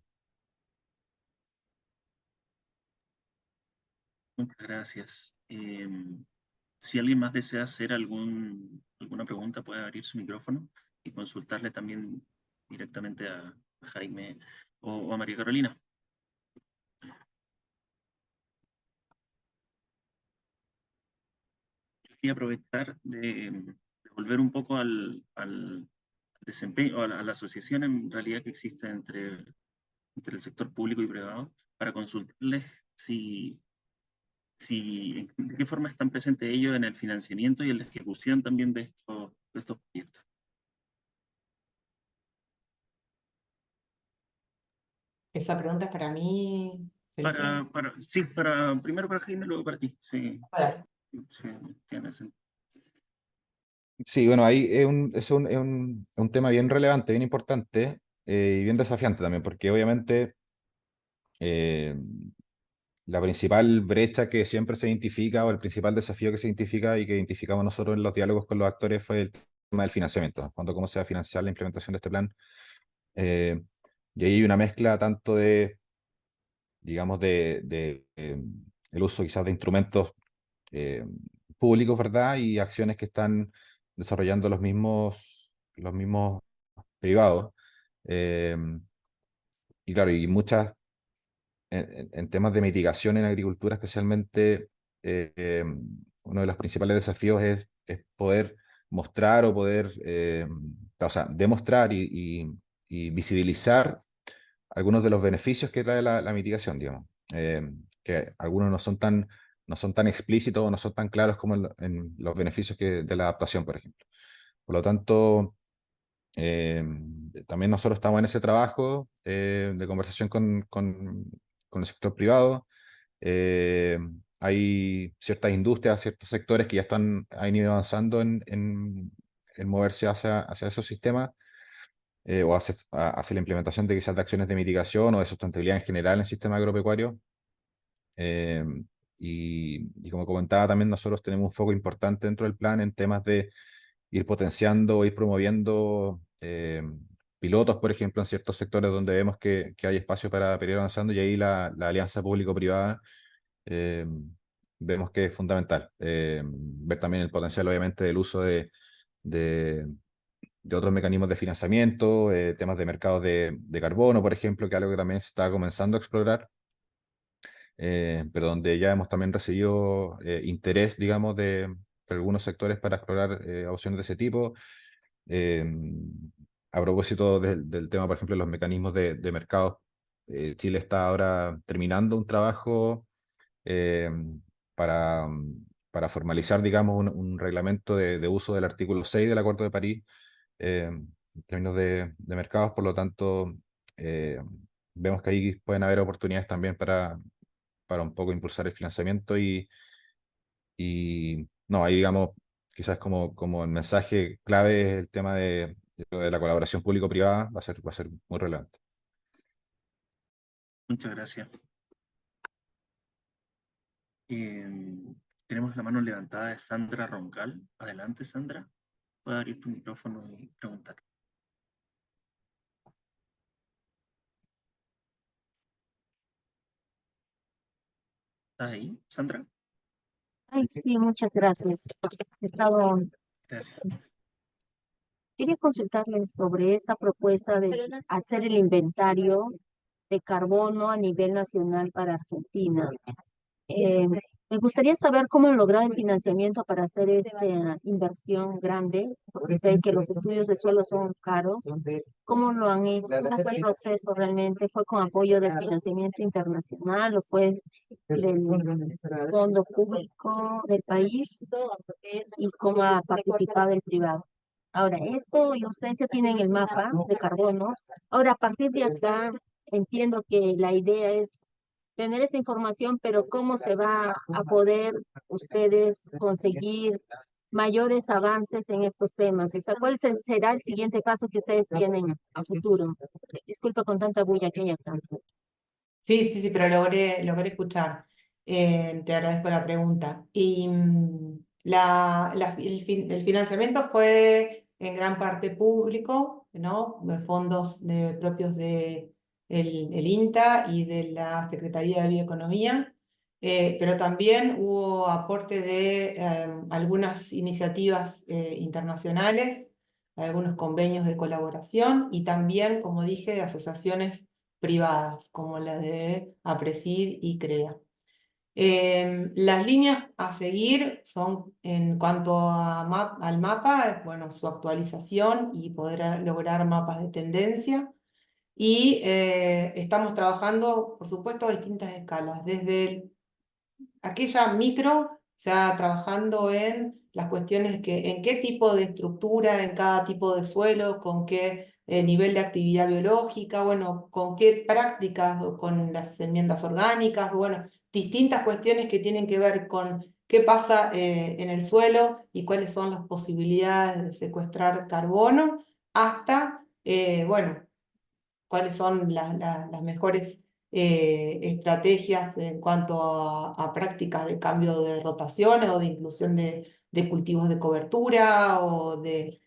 S2: Muchas gracias. Si alguien más desea hacer alguna pregunta, puede abrir su micrófono y consultarle también directamente a Jaime o a María Carolina. Quería aprovechar de volver un poco al desempeño, a la asociación en realidad que existe entre el sector público y privado, para consultarles de qué forma están presentes ellos en el financiamiento y en la ejecución también de estos proyectos.
S4: Esa pregunta es para mí, Felipe.
S2: Primero para Jaime, luego para ti. Sí,
S4: Vale.
S2: sí, tiene sentido.
S1: Sí, bueno, ahí es un tema bien relevante, bien importante y bien desafiante también, porque obviamente eh, la principal brecha que siempre se identifica o el principal desafío que se identifica y que identificamos nosotros en los diálogos con los actores fue el tema del financiamiento, cuando cómo se va a financiar la implementación de este plan. Eh, y ahí hay una mezcla tanto de, digamos, el uso quizás de instrumentos eh, públicos, ¿verdad? Y acciones que están desarrollando los mismos privados. Eh, y claro, y muchas, en temas de mitigación en agricultura especialmente, uno de los principales desafíos es poder mostrar o poder, o sea, demostrar y visibilizar algunos de los beneficios que trae la mitigación, digamos. Que algunos no son tan explícitos o no son tan claros como en los beneficios de la adaptación, por ejemplo. Por lo tanto, eh, también nosotros estamos en ese trabajo de conversación con el sector privado. Eh, Hay ciertas industrias, ciertos sectores que ya han ido avanzando en moverse hacia esos sistemas o hacia la implementación de quizás de acciones de mitigación o de sustentabilidad en general en el sistema agropecuario. Eh, y como comentaba también, nosotros tenemos un foco importante dentro del plan en temas de ir potenciando, ir promoviendo pilotos, por ejemplo, en ciertos sectores donde vemos que hay espacio para ir avanzando y ahí la alianza público-privada eh, vemos que es fundamental. Ver también el potencial, obviamente, del uso de, de otros mecanismos de financiamiento, temas de mercados de carbono, por ejemplo, que es algo que también se está comenzando a explorar, pero donde ya hemos también recibido interés, digamos, de algunos sectores para explorar opciones de ese tipo. Eh, a propósito del tema, por ejemplo, de los mecanismos de mercados, Chile está ahora terminando un trabajo eh, para, para formalizar, digamos, un reglamento de uso del artículo 6 del Acuerdo de París en términos de mercados. Por lo tanto, eh, vemos que ahí pueden haber oportunidades también para un poco impulsar el financiamiento y no, ahí digamos, quizás como el mensaje clave es el tema de la colaboración público-privada, va a ser muy relevante.
S2: Muchas gracias. Tenemos la mano levantada de Sandra Roncal. Adelante, Sandra. Puedes abrir tu micrófono y preguntar. ¿Estás ahí, Sandra?
S6: Ay, sí, muchas gracias.
S2: Gracias.
S6: Quería consultarles sobre esta propuesta de hacer el inventario de carbono a nivel nacional para Argentina. Me gustaría saber cómo han logrado el financiamiento para hacer esta inversión grande, porque sé que los estudios de suelo son caros. ¿Cómo lo han hecho? ¿Cómo fue el proceso realmente? ¿Fue con apoyo de financiamiento internacional o fue del fondo público del país? ¿Y cómo ha participado el privado? Ahora, esto, y ustedes ya tienen el mapa de carbono. Ahora, a partir de acá, entiendo que la idea es tener esta información, pero ¿cómo se va a poder ustedes conseguir mayores avances en estos temas? O sea, ¿cuál será el siguiente paso que ustedes tienen a futuro? Disculpa con tanta bulla que hay acá.
S4: Sí, pero logré escuchar. Te agradezco la pregunta. Y el financiamiento fue en gran parte público, ¿no? De fondos propios de el INTA y de la Secretaría de Bioeconomía, pero también hubo aporte de algunas iniciativas internacionales, algunos convenios de colaboración y también, como dije, de asociaciones privadas, como la de APRESID y CREA. Las líneas a seguir son, en cuanto al mapa, bueno, su actualización y poder lograr mapas de tendencia. Y estamos trabajando, por supuesto, a distintas escalas, desde aquella micro, o sea, trabajando en las cuestiones en qué tipo de estructura, en cada tipo de suelo, con qué nivel de actividad biológica, bueno, con qué prácticas, o con las enmiendas orgánicas, bueno, distintas cuestiones que tienen que ver con qué pasa en el suelo y cuáles son las posibilidades de secuestrar carbono, hasta, bueno, cuáles son las mejores estrategias en cuanto a prácticas de cambio de rotaciones o de inclusión de cultivos de cobertura o de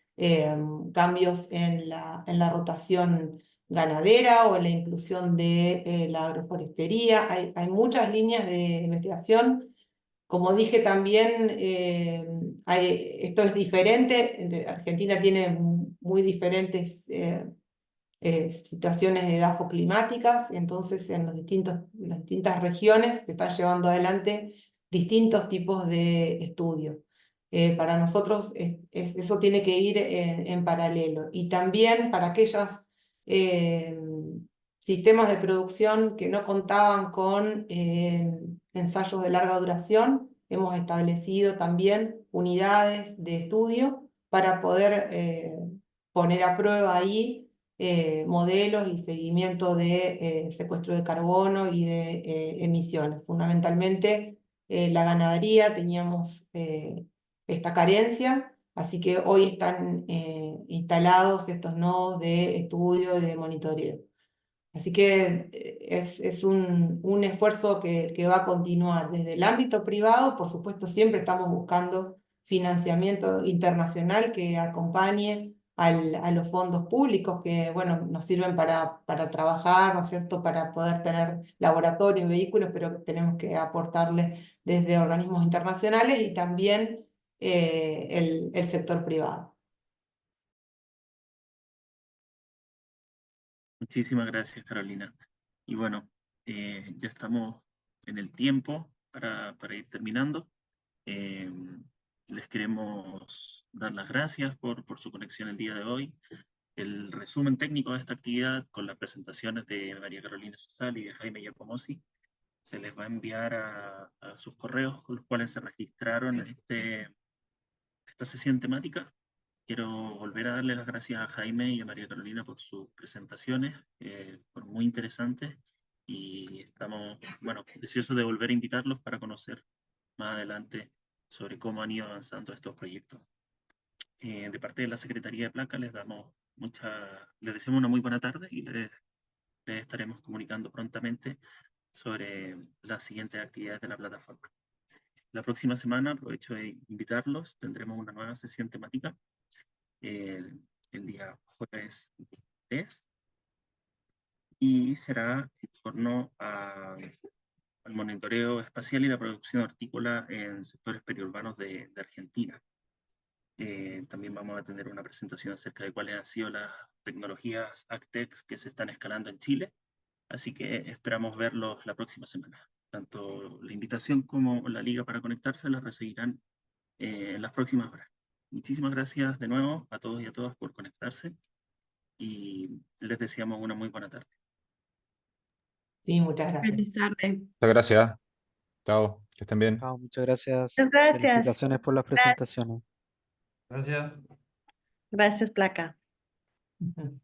S4: cambios en la rotación ganadera o en la inclusión de la agroforestería. Hay muchas líneas de investigación. Como dije también, esto es diferente. Argentina tiene muy diferentes situaciones de edafo climáticas, entonces en las distintas regiones se están llevando adelante distintos tipos de estudios. Para nosotros eso tiene que ir en paralelo. Y también para aquellos sistemas de producción que no contaban con ensayos de larga duración, hemos establecido también unidades de estudio para poder poner a prueba ahí modelos y seguimiento de secuestro de carbono y de emisiones. Fundamentalmente la ganadería teníamos esta carencia, así que hoy están instalados estos nodos de estudio y de monitoreo. Así que es un esfuerzo que va a continuar desde el ámbito privado. Por supuesto, siempre estamos buscando financiamiento internacional que acompañe a los fondos públicos que, bueno, nos sirven para trabajar, ¿no es cierto?, para poder tener laboratorios, vehículos, pero tenemos que aportarle desde organismos internacionales y también el sector privado.
S2: Muchísimas gracias, Carolina. Y bueno, ya estamos en el tiempo para ir terminando. Les queremos dar las gracias por su conexión el día de hoy. El resumen técnico de esta actividad con las presentaciones de María Carolina Sasal y de Jaime Giacomozzi se les va a enviar a sus correos con los cuales se registraron en esta sesión temática. Quiero volver a darle las gracias a Jaime y a María Carolina por sus presentaciones, fueron muy interesantes y estamos, bueno, deseosos de volver a invitarlos para conocer más adelante sobre cómo han ido avanzando estos proyectos. De parte de la Secretaría de Placa les deseamos una muy buena tarde y les estaremos comunicando prontamente sobre las siguientes actividades de la plataforma. La próxima semana, aprovecho de invitarlos, tendremos una nueva sesión temática el día jueves 3 y será en torno al monitoreo espacial y la producción hortícola en sectores periurbanos de Argentina. También vamos a tener una presentación acerca de cuáles han sido las tecnologías AgTech que se están escalando en Chile, así que esperamos verlos la próxima semana. Tanto la invitación como la liga para conectarse las recibirán en las próximas horas. Muchísimas gracias de nuevo a todos y a todas por conectarse y les deseamos una muy buena tarde.
S4: Sí, muchas gracias.
S5: Feliz tarde.
S1: Muchas gracias. Chao, que estén bien.
S7: Chao, muchas gracias.
S5: Muchas gracias.
S7: Felicitaciones por las presentaciones.
S8: Gracias.
S5: Gracias, Placa.
S4: Ujú.